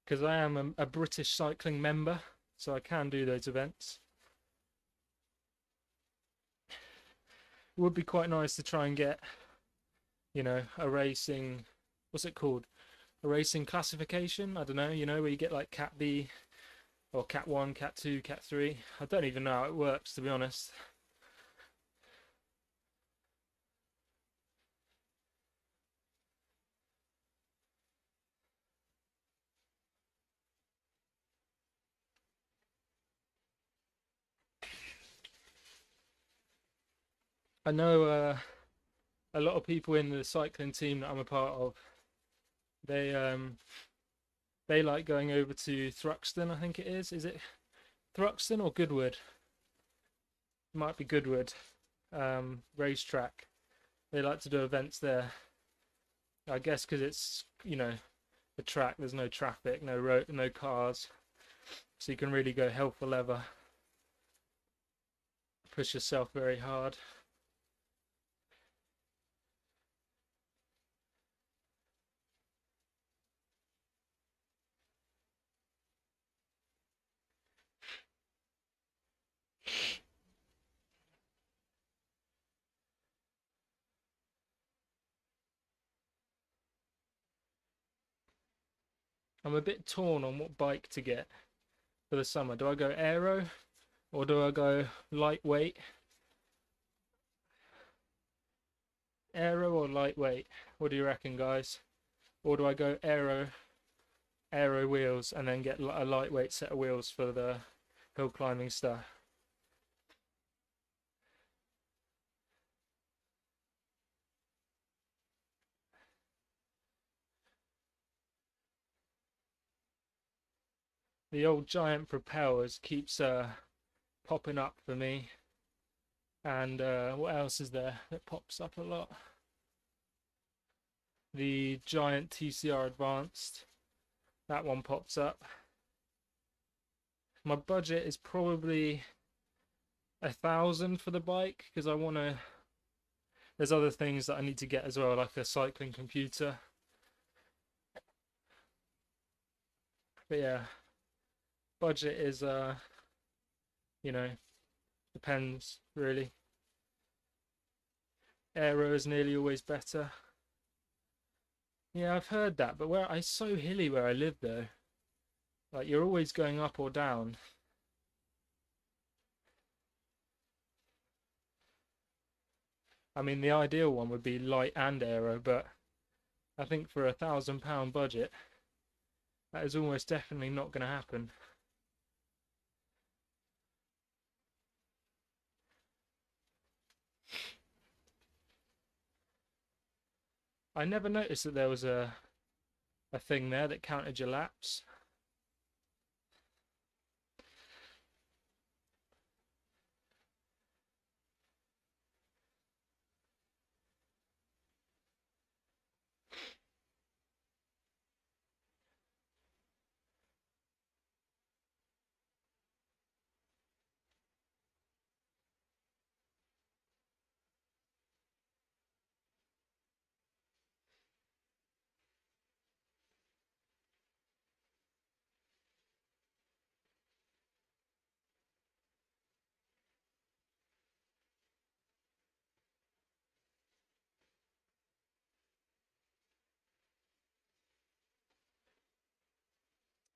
because I am a British cycling member, so I can do those events. It would be quite nice to try and get, you know, a racing, what's it called? A racing classification? I don't know, you know, where you get like Cat B or Cat 1, Cat 2, Cat 3. I don't even know how it works, to be honest. I know a lot of people in the cycling team that I'm a part of, they like going over to Thruxton, I think it is. Is it Thruxton or Goodwood? It might be Goodwood racetrack. They like to do events there. I guess because it's, you know, the track, there's no traffic, no road, no cars, so you can really go hell for leather, push yourself very hard. I'm a bit torn on what bike to get for the summer. Do I go aero or do I go lightweight? Aero or lightweight? What do you reckon, guys? Or do I go aero wheels and then get a lightweight set of wheels for the hill climbing stuff? The old giant propellers keeps popping up for me. And what else is there that pops up a lot? The giant TCR Advanced, that one pops up. My budget is probably 1,000 for the bike, because I want to, there's other things that I need to get as well, like a cycling computer. But yeah, budget is you know, depends really. Aero is nearly always better. Yeah, I've heard that, but where it's so hilly where I live though. Like you're always going up or down. I mean, the ideal one would be light and aero, but I think for £1,000 budget, that is almost definitely not going to happen. I never noticed that there was a thing there that counted your laps.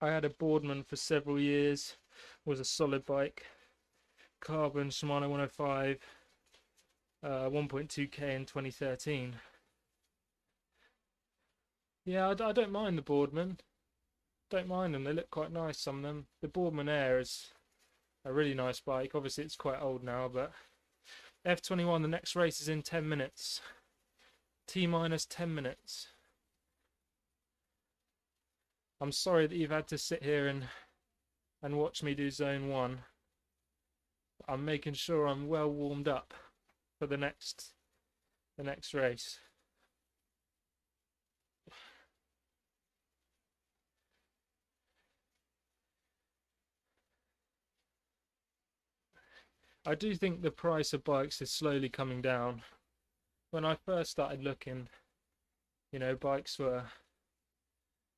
I had a Boardman for several years. Was a solid bike, carbon Shimano 105, 1.2k in 2013. Yeah, I don't mind the Boardman. Don't mind them. They look quite nice. Some of them. The Boardman Air is a really nice bike. Obviously, it's quite old now, but F21. The next race is in 10 minutes. T minus 10 minutes. I'm sorry that you've had to sit here and watch me do zone 1. I'm making sure I'm well warmed up for the next race. I do think the price of bikes is slowly coming down. When I first started looking, you know, bikes were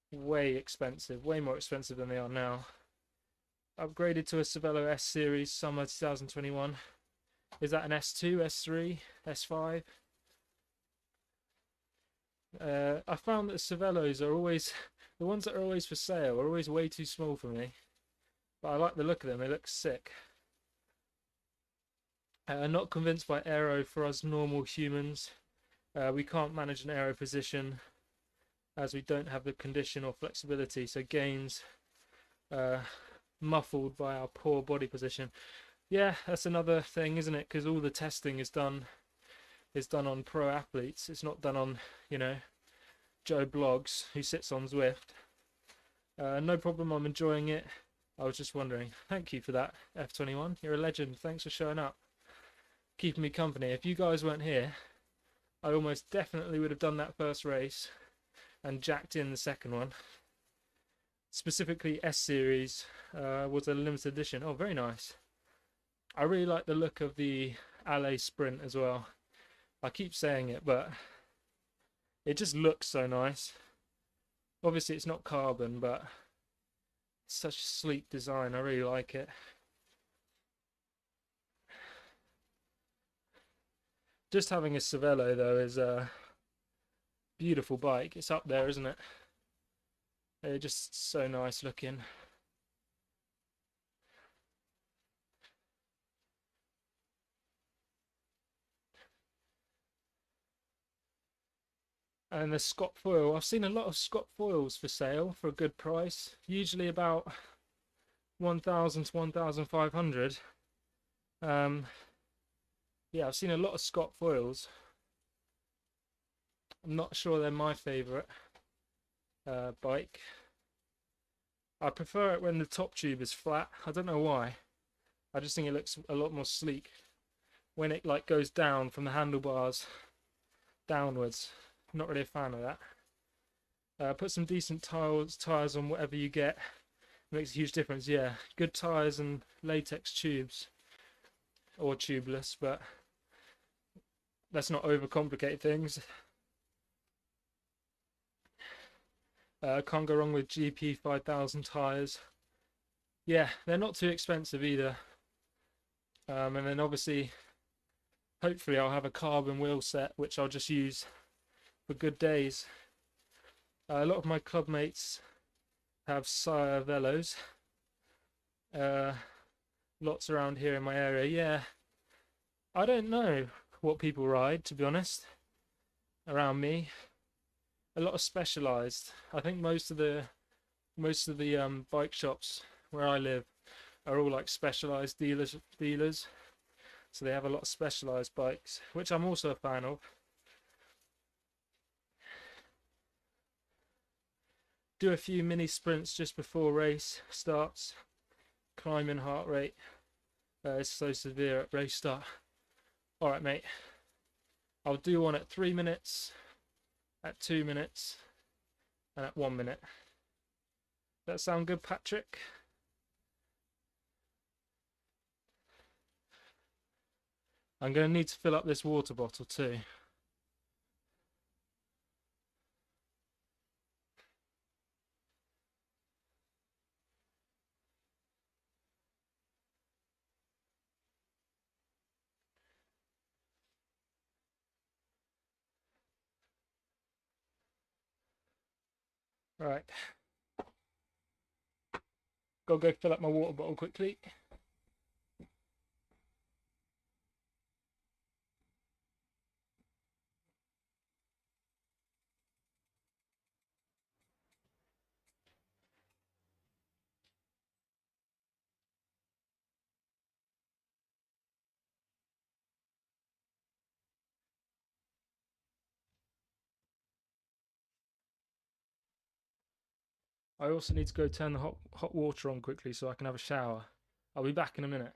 way expensive, way more expensive than they are now. Upgraded to a Cervelo S series summer 2021. Is that an S2, S3, S5? I found that Cervelos are always, the ones that are always for sale are always way too small for me. But I like the look of them, they look sick. Not convinced by aero for us normal humans. We can't manage an aero position as we don't have the condition or flexibility, so gains muffled by our poor body position. Yeah, that's another thing, isn't it? Because all the testing is done on pro athletes. It's not done on, you know, Joe Bloggs who sits on Zwift. No problem, I'm enjoying it. I was just wondering. Thank you for that, F21. You're a legend. Thanks for showing up, keeping me company. If you guys weren't here, I almost definitely would have done that first race and jacked in the second one. Specifically, S series was a limited edition. Oh, very nice. I really like the look of the Alley Sprint as well. I keep saying it, but it just looks so nice. Obviously, it's not carbon, but it's such a sleek design. I really like it. Just having a Cervelo though is a beautiful bike. It's up there, isn't it? They're just so nice looking. And the Scott foil. I've seen a lot of Scott foils for sale for a good price. Usually about 1,000 to 1,500. Yeah, I've seen a lot of Scott foils. I'm not sure they're my favourite bike. I prefer it when the top tube is flat. I don't know why. I just think it looks a lot more sleek when it like goes down from the handlebars downwards. I'm not really a fan of that. Put some decent tires on whatever you get. It makes a huge difference. Yeah, good tires and latex tubes or tubeless, but let's not overcomplicate things. Can't go wrong with GP 5000 tires. Yeah, they're not too expensive either. And then obviously, hopefully I'll have a carbon wheel set, which I'll just use for good days. A lot of my club mates have Sire Velos. Lots around here in my area. Yeah, I don't know what people ride, to be honest, around me. A lot of Specialized. I think most of the bike shops where I live are all like Specialized dealers. So they have a lot of Specialized bikes, which I'm also a fan of. do a few mini sprints just before race starts. Climbing heart rate. It's so severe at race start. All right, mate. I'll do one at 3 minutes, at 2 minutes, and at 1 minute. That sound good, Patrick? I'm going to need to fill up this water bottle too. Right. Gotta go fill up my water bottle quickly. I also need to go turn the hot water on quickly so I can have a shower. I'll be back in a minute.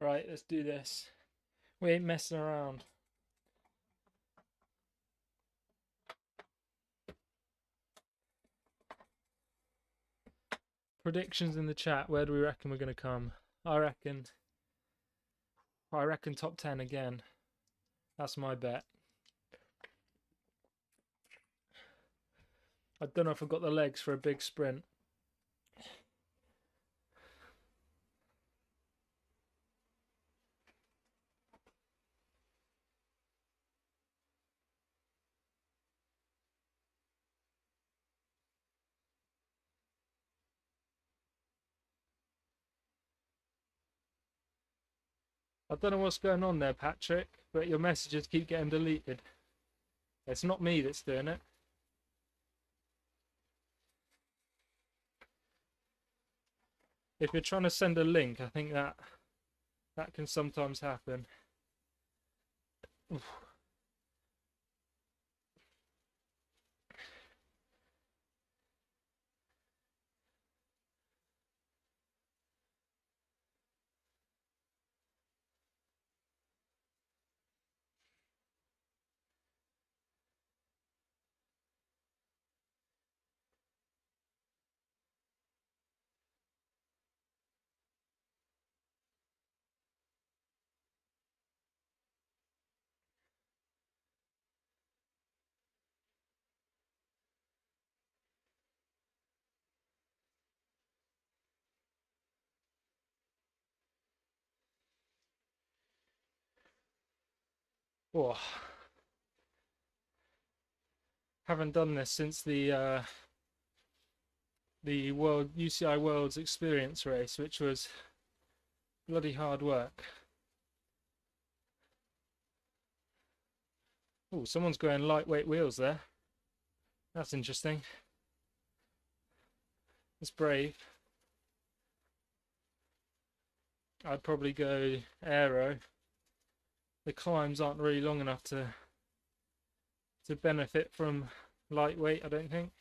Right, let's do this. We ain't messing around. Predictions in the chat. Where do we reckon we're going to come? I reckon top 10 again. That's my bet. I don't know if I've got the legs for a big sprint. I don't know what's going on there, Patrick, but your messages keep getting deleted. It's not me that's doing it. If you're trying to send a link, I think that can sometimes happen. Oof. Oh. Haven't done this since the UCI Worlds Experience race, which was bloody hard work. Oh, someone's going lightweight wheels there. That's interesting. It's brave. I'd probably go aero. The climbs aren't really long enough to benefit from lightweight, I don't think.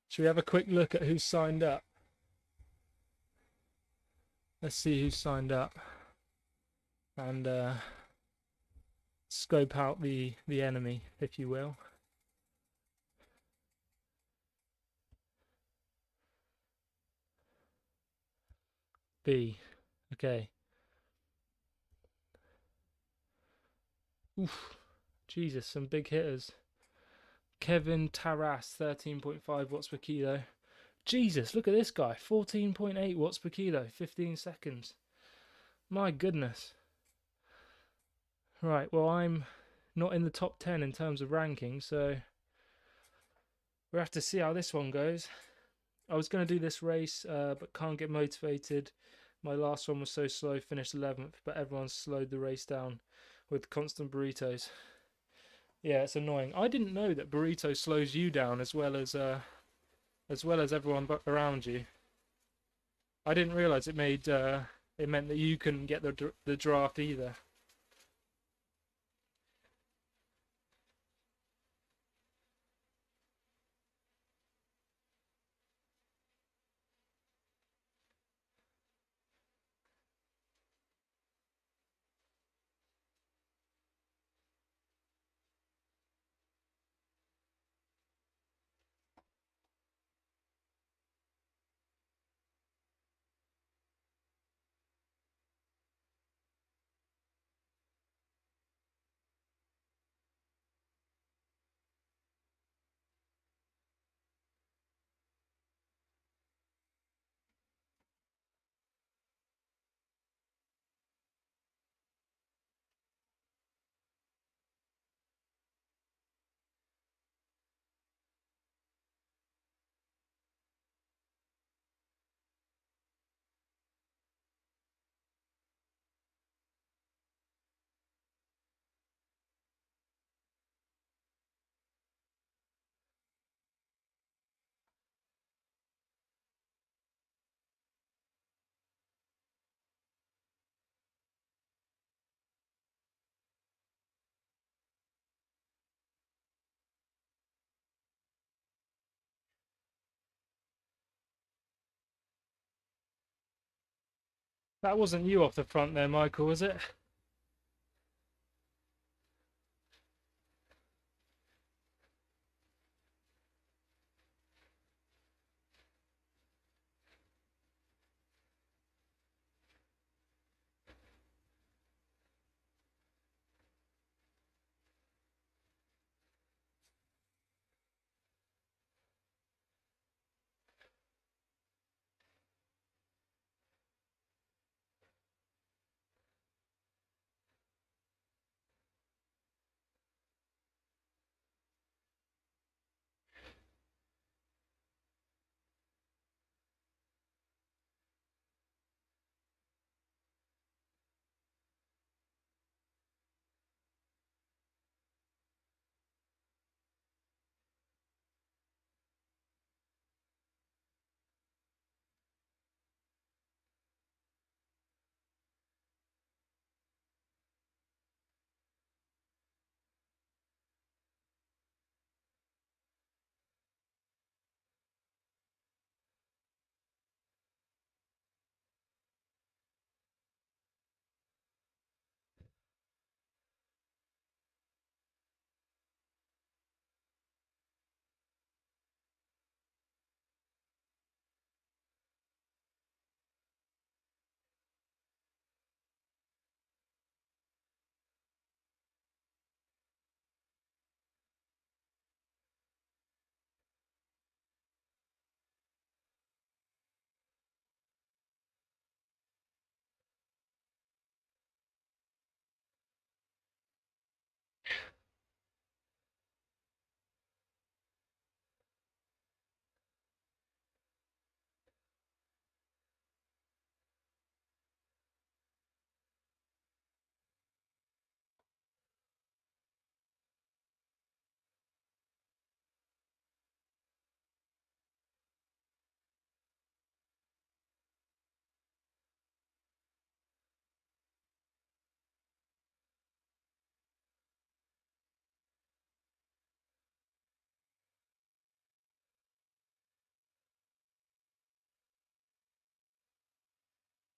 Should we have a quick look at who's signed up? Let's see who's signed up and scope out the enemy, if you will. B. Okay. Oof. Jesus, some big hitters. Kevin Taras, 13.5 watts per kilo. Jesus, look at this guy. 14.8 watts per kilo, 15 seconds. My goodness. Right, well, I'm not in the top 10 in terms of ranking, so we'll have to see how this one goes. I was going to do this race, but can't get motivated. My last one was so slow, finished 11th, but everyone slowed the race down with constant burritos. Yeah, it's annoying. I didn't know that burrito slows you down as well as everyone around you. I didn't realize it meant that you couldn't get the draft either. That wasn't you off the front there, Michael, was it?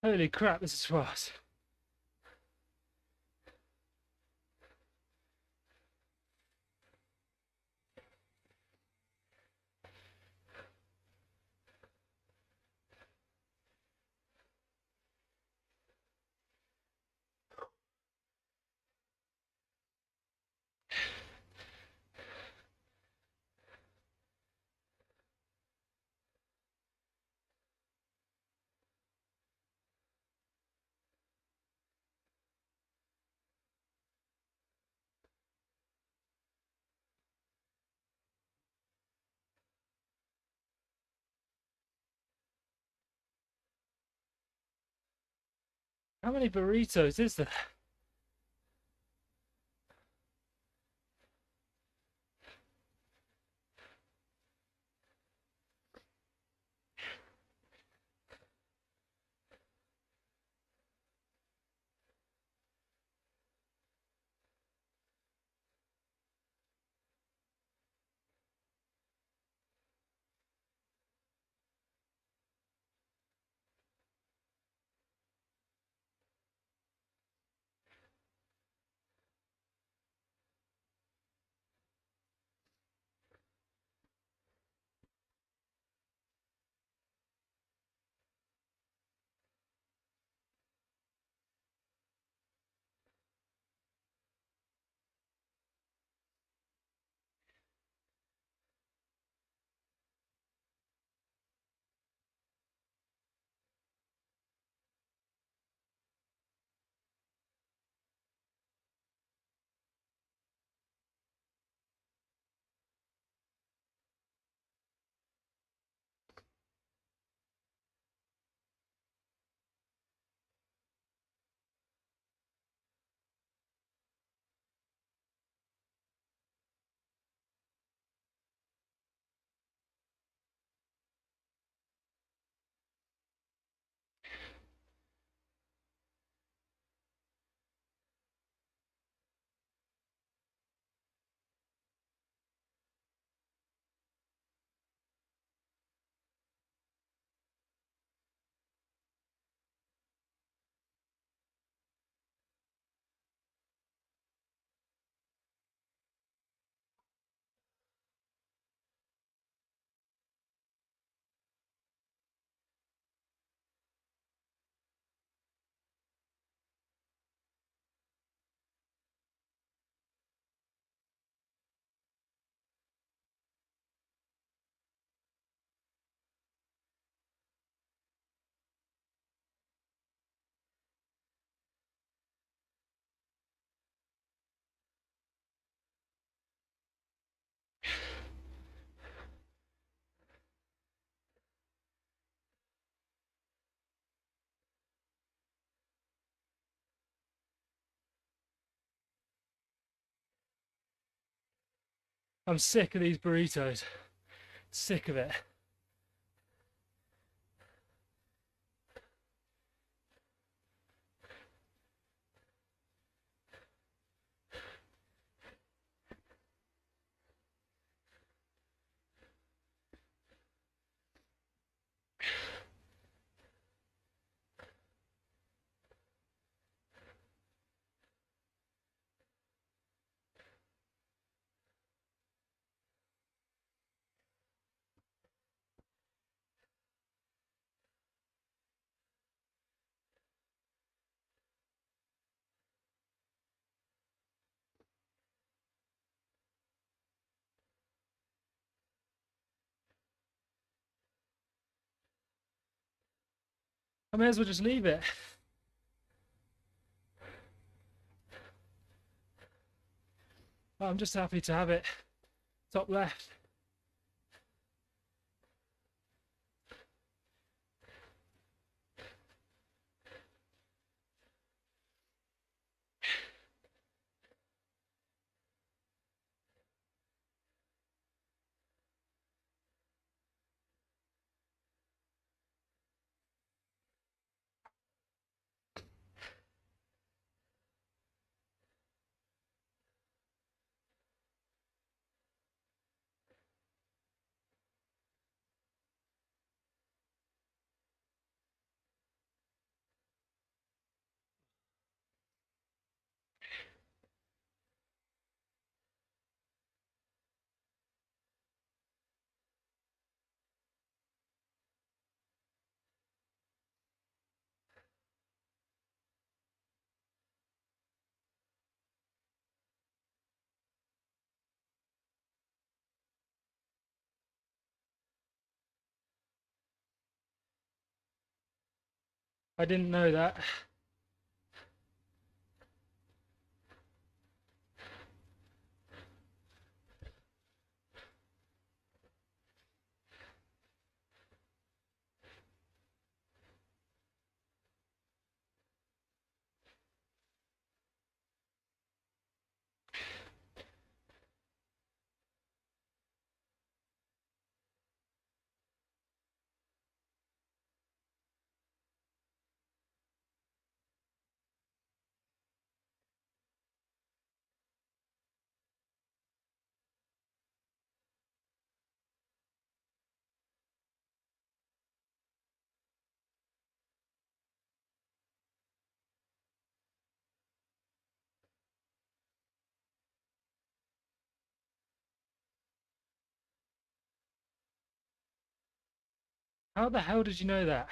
Holy crap, this is fast. How many burritos is there? I'm sick of these burritos. Sick of it. I may as well just leave it. I'm just happy to have it top left. I didn't know that. How the hell did you know that?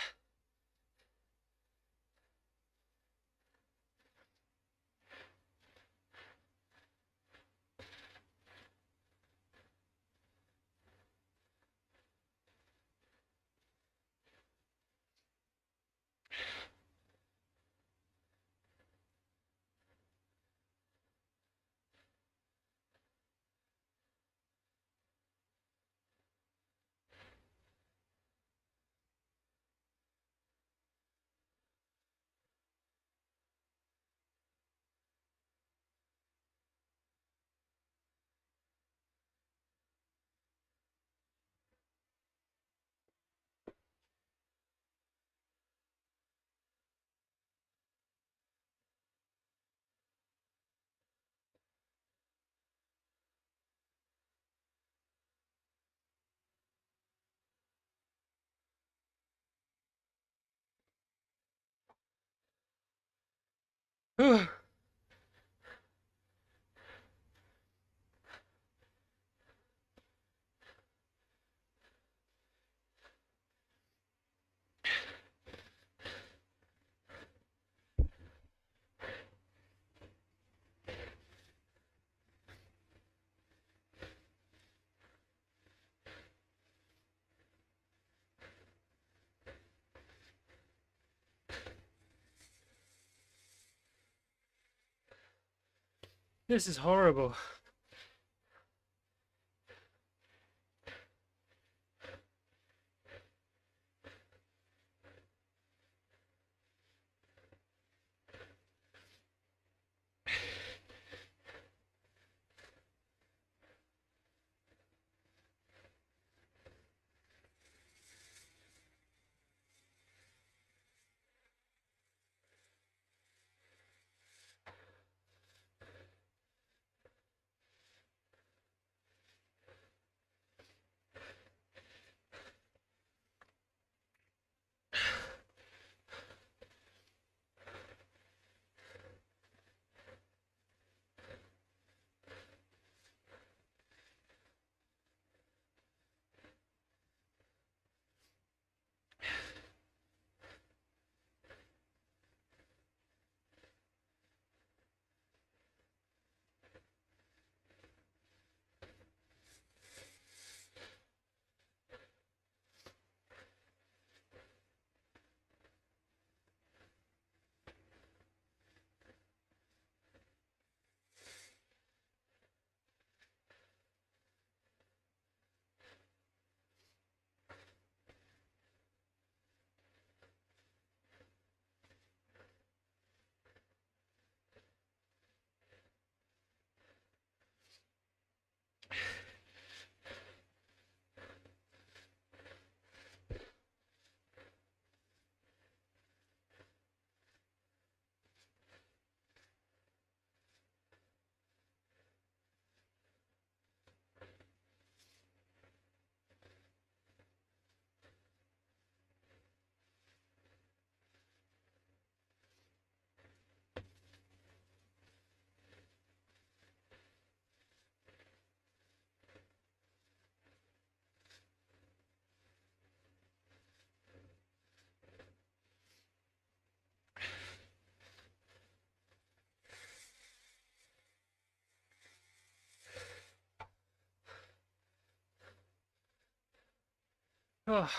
This is horrible. Oh.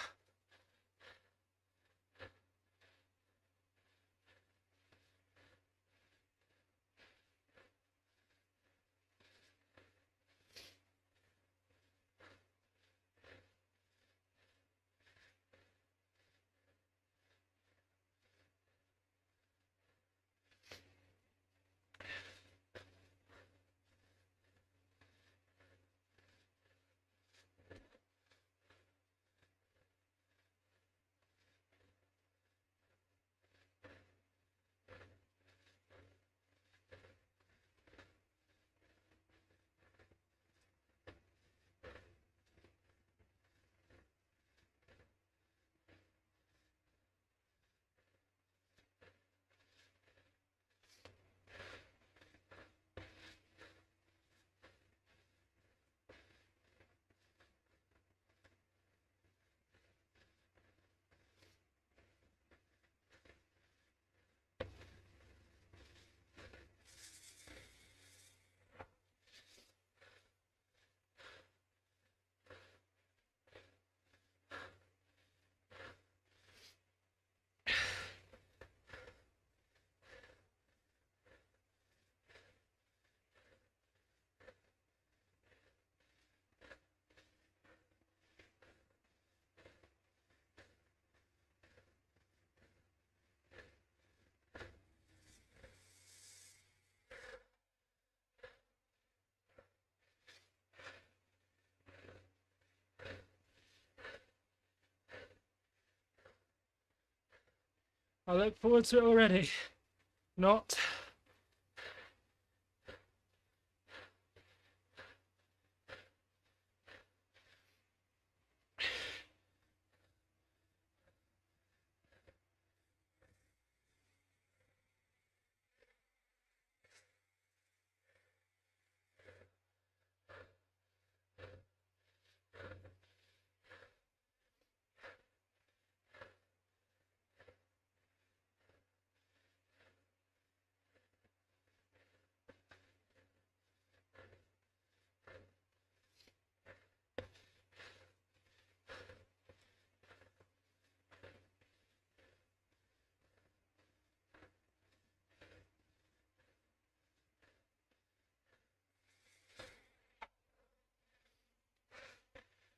I look forward to it already. Not.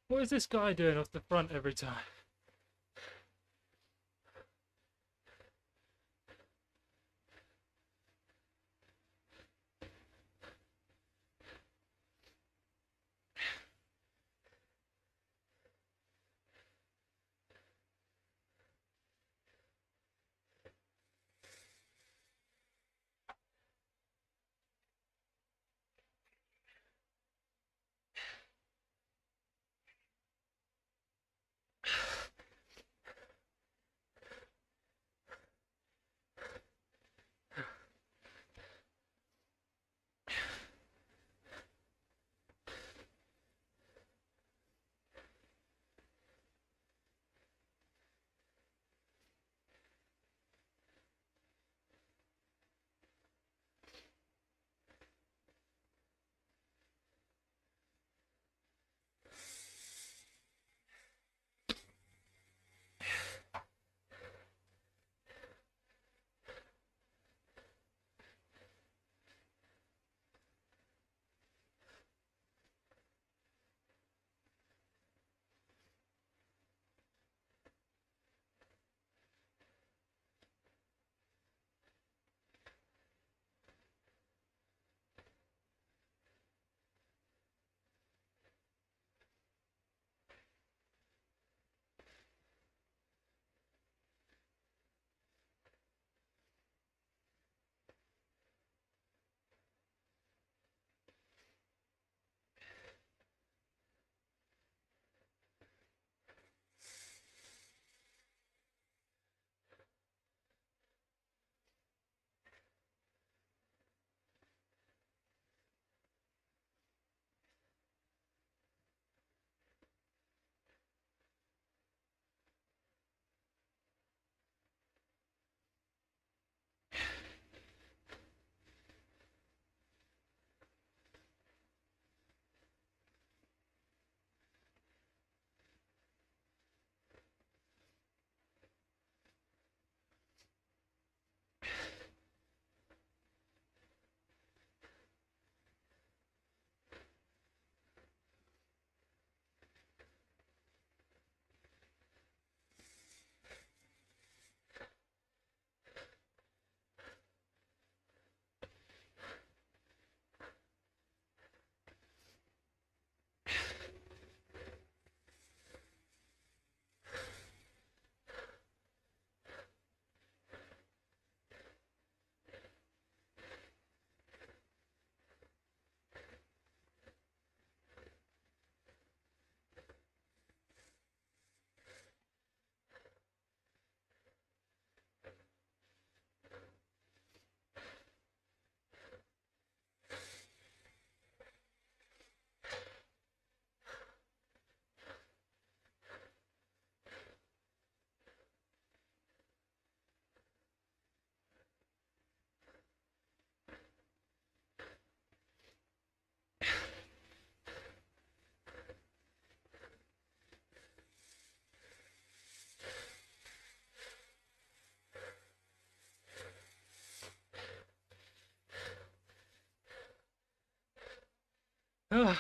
What is this guy doing off the front every time? Ugh.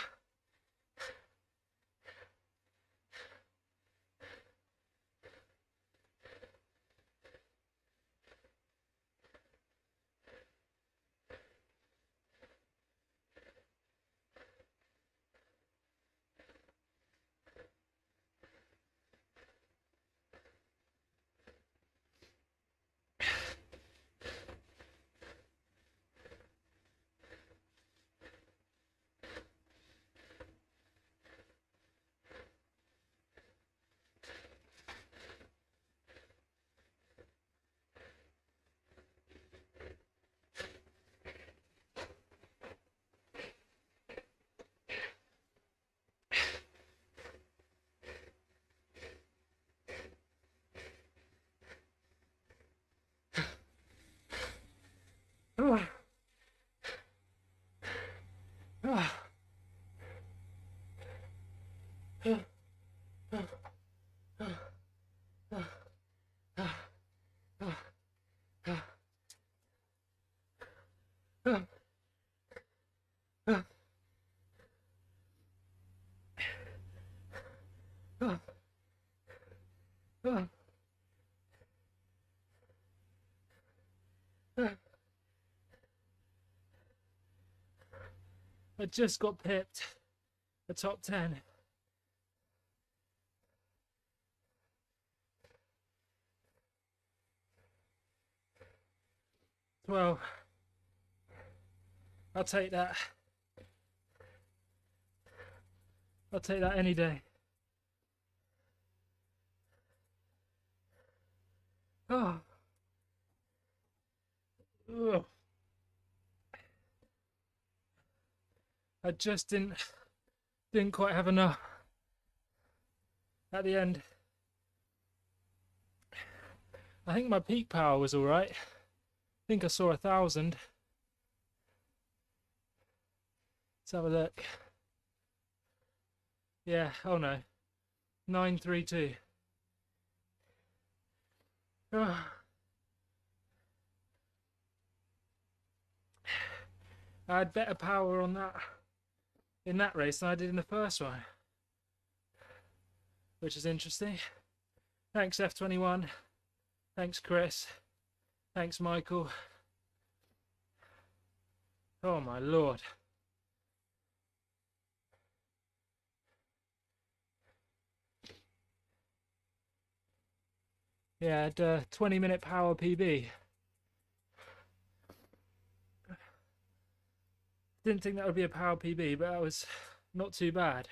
I just got pipped the top 10. Well, I'll take that. I'll take that any day. Oh. Ugh. I just didn't quite have enough at the end. I think my peak power was all right. I think I saw 1,000. Let's have a look. Yeah, oh no, 932. Oh. I had better power on that in that race than I did in the first one, which is interesting. Thanks F21, thanks Chris, thanks Michael. Oh my lord. Yeah, I had a 20-minute power PB. Didn't think that would be a power PB, but that was not too bad.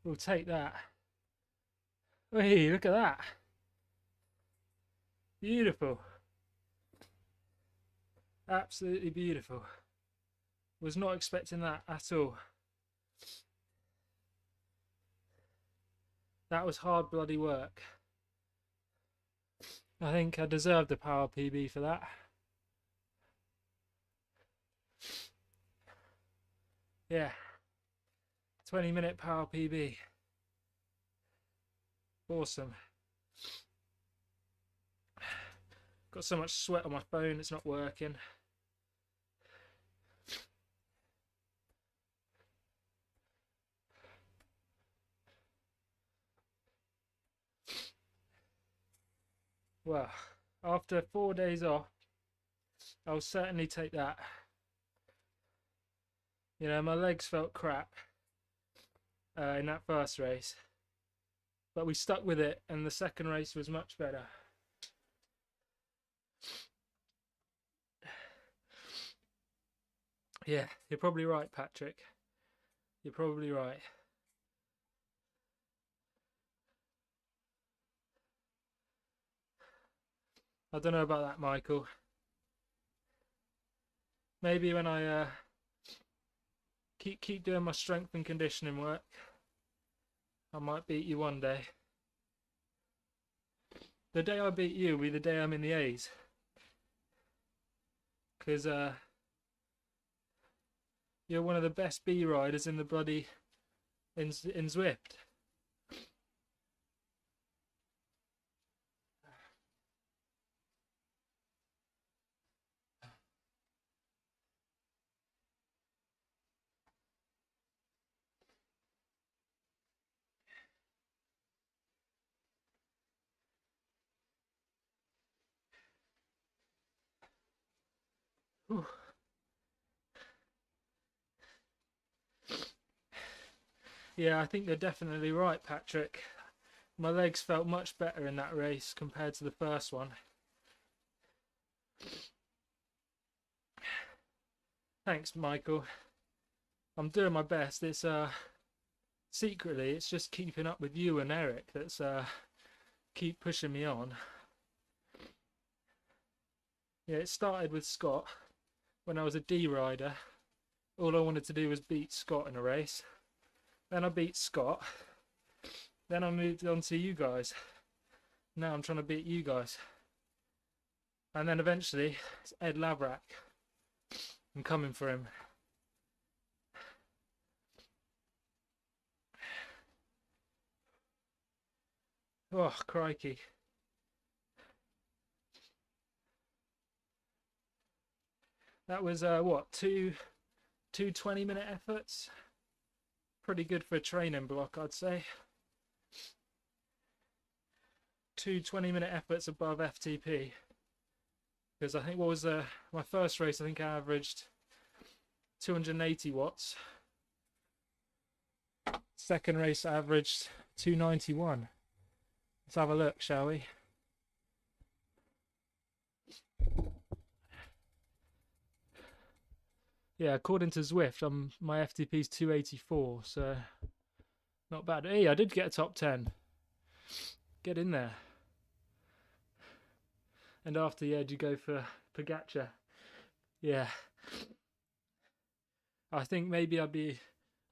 We'll take that. Hey, look at that. Beautiful. Absolutely beautiful. Was not expecting that at all. That was hard bloody work. I think I deserved a power PB for that. Yeah. 20-minute power PB. Awesome. Got so much sweat on my phone, it's not working. Well, after 4 days off, I'll certainly take that. You know, my legs felt crap in that first race, but we stuck with it, and the second race was much better. Yeah, you're probably right, Patrick. You're probably right. I don't know about that, Michael. Maybe when I keep doing my strength and conditioning work, I might beat you one day. The day I beat you will be the day I'm in the A's. Because you're one of the best B riders in the bloody in Zwift. Whew. Yeah, I think you're definitely right, Patrick. My legs felt much better in that race compared to the first one. Thanks, Michael. I'm doing my best. It's secretly, it's just keeping up with you and Eric that's keep pushing me on. Yeah, it started with Scott when I was a D rider. All I wanted to do was beat Scott in a race. Then I beat Scott. Then I moved on to you guys. Now I'm trying to beat you guys. And then eventually it's Ed Lavrak. I'm coming for him. Oh, crikey. That was, what, two 20-minute efforts? Pretty good for a training block, I'd say. 2 20-minute efforts above FTP. Because I think, what was my first race, I think I averaged 280 watts. Second race I averaged 291. Let's have a look, shall we? Yeah, according to Zwift, my FTP is 284, so not bad. Hey, I did get a top 10. Get in there. And after, yeah, you go for Pogacar. Yeah. I think maybe I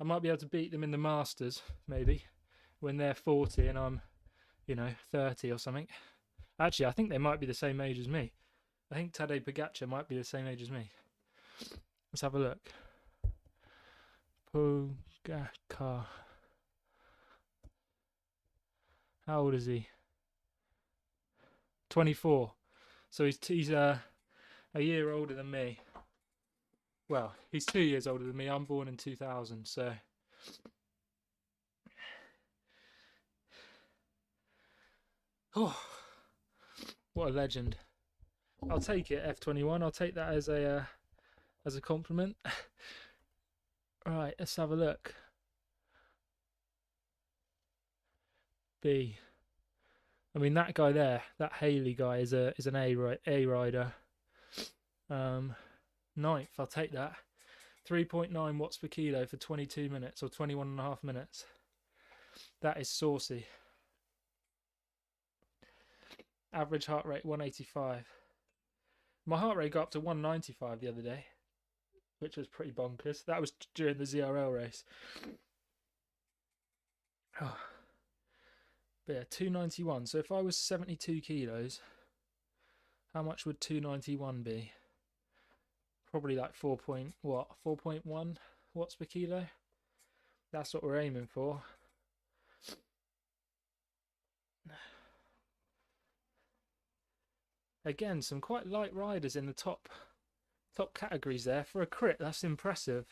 might be able to beat them in the Masters, maybe, when they're 40 and I'm, 30 or something. Actually, I think they might be the same age as me. I think Tadej Pogacar might be the same age as me. Let's have a look. Pogacar. How old is he? 24. So he's a year older than me. Well, he's 2 years older than me. I'm born in 2000, so. Oh, what a legend. I'll take it, F21. I'll take that as a compliment. Right, let's have a look. B. I mean, that guy there, that Haley guy, is an A rider. 9th, I'll take that. 3.9 watts per kilo for 22 minutes or 21.5 minutes. That is saucy. Average heart rate 185. My heart rate got up to 195 the other day, which was pretty bonkers. That was during the ZRL race. Oh. But yeah, 291. So if I was 72 kilos, how much would 291 be? Probably like 4.1 watts per kilo. That's what we're aiming for. Again, some quite light riders in the top categories there. For a crit, that's impressive.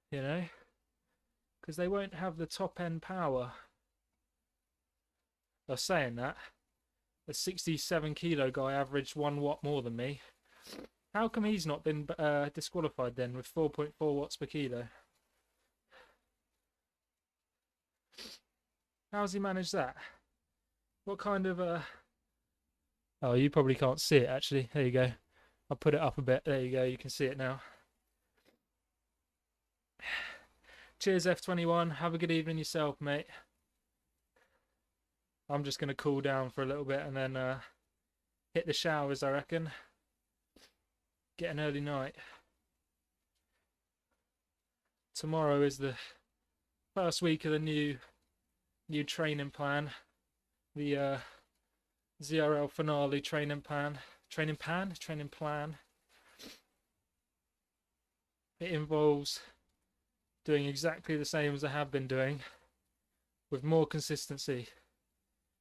Because they won't have the top end power. I was saying that. A 67 kilo guy averaged 1 watt more than me. How come he's not been disqualified then with 4.4 watts per kilo? How's he managed that? What kind of Oh, you probably can't see it actually. There you go. I'll put it up a bit. There you go. You can see it now. Cheers, F21. Have a good evening yourself, mate. I'm just going to cool down for a little bit and then hit the showers, I reckon. Get an early night. Tomorrow is the first week of the new training plan. The ZRL finale training plan. It involves doing exactly the same as I have been doing, with more consistency,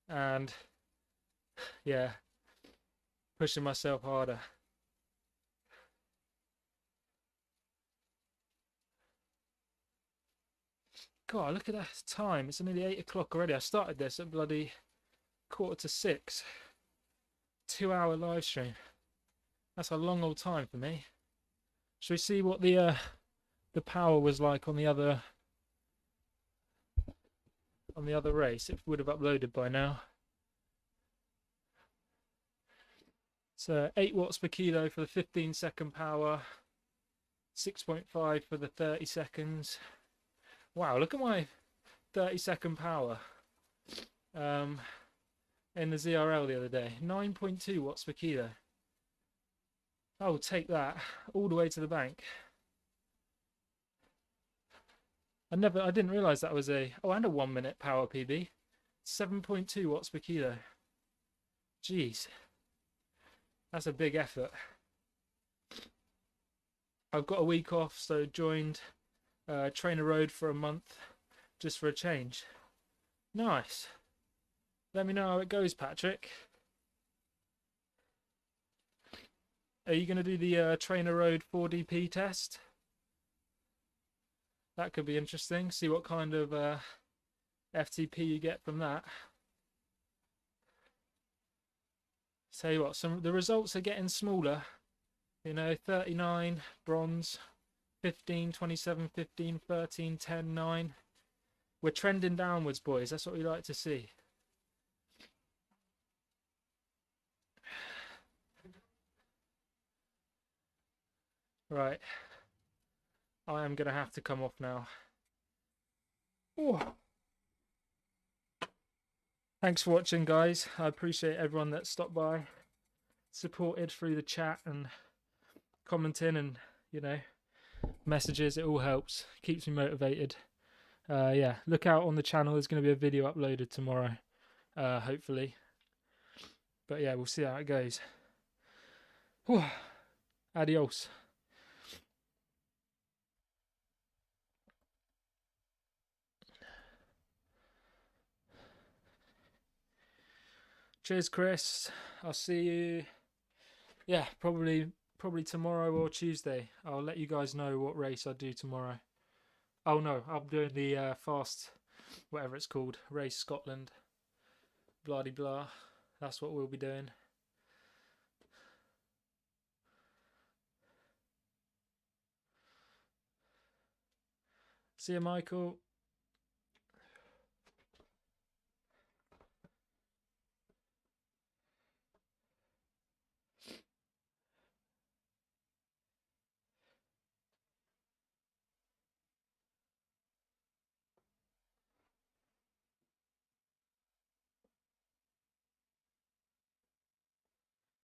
and yeah, pushing myself harder. God, look at that time. It's nearly 8 o'clock already. I started this at bloody 5:45. 2-hour live stream. That's a long old time for me. Shall we see what the power was like on the other race? It would have uploaded by now. So 8 watts per kilo for the 15-second power, 6.5 for the 30 seconds. Wow, look at my 30-second power in the ZRL the other day. 9.2 watts per kilo. I'll take that all the way to the bank. I didn't realise that was and a 1 minute power PB. 7.2 watts per kilo. Jeez. That's a big effort. I've got a week off, so joined Trainer Road for a month just for a change. Nice. Let me know how it goes, Patrick. Are you going to do the Trainer Road 4DP test? That could be interesting. See what kind of FTP you get from that. Tell you what, the results are getting smaller. You know, 39 bronze, 15, 27, 15, 13, 10, 9. We're trending downwards, boys. That's what we like to see. Right. I am going to have to come off now. Ooh. Thanks for watching, guys. I appreciate everyone that stopped by, supported through the chat and commenting and, you know, messages. It all helps. Keeps me motivated. Yeah, look out on the channel. There's going to be a video uploaded tomorrow, hopefully. But yeah, we'll see how it goes. Whew. Adios. Cheers, Chris. I'll see you. Yeah, probably tomorrow or Tuesday. I'll let you guys know what race I do tomorrow. Oh no, I'm doing the fast, whatever it's called, Race Scotland. Blah de blah. That's what we'll be doing. See you, Michael.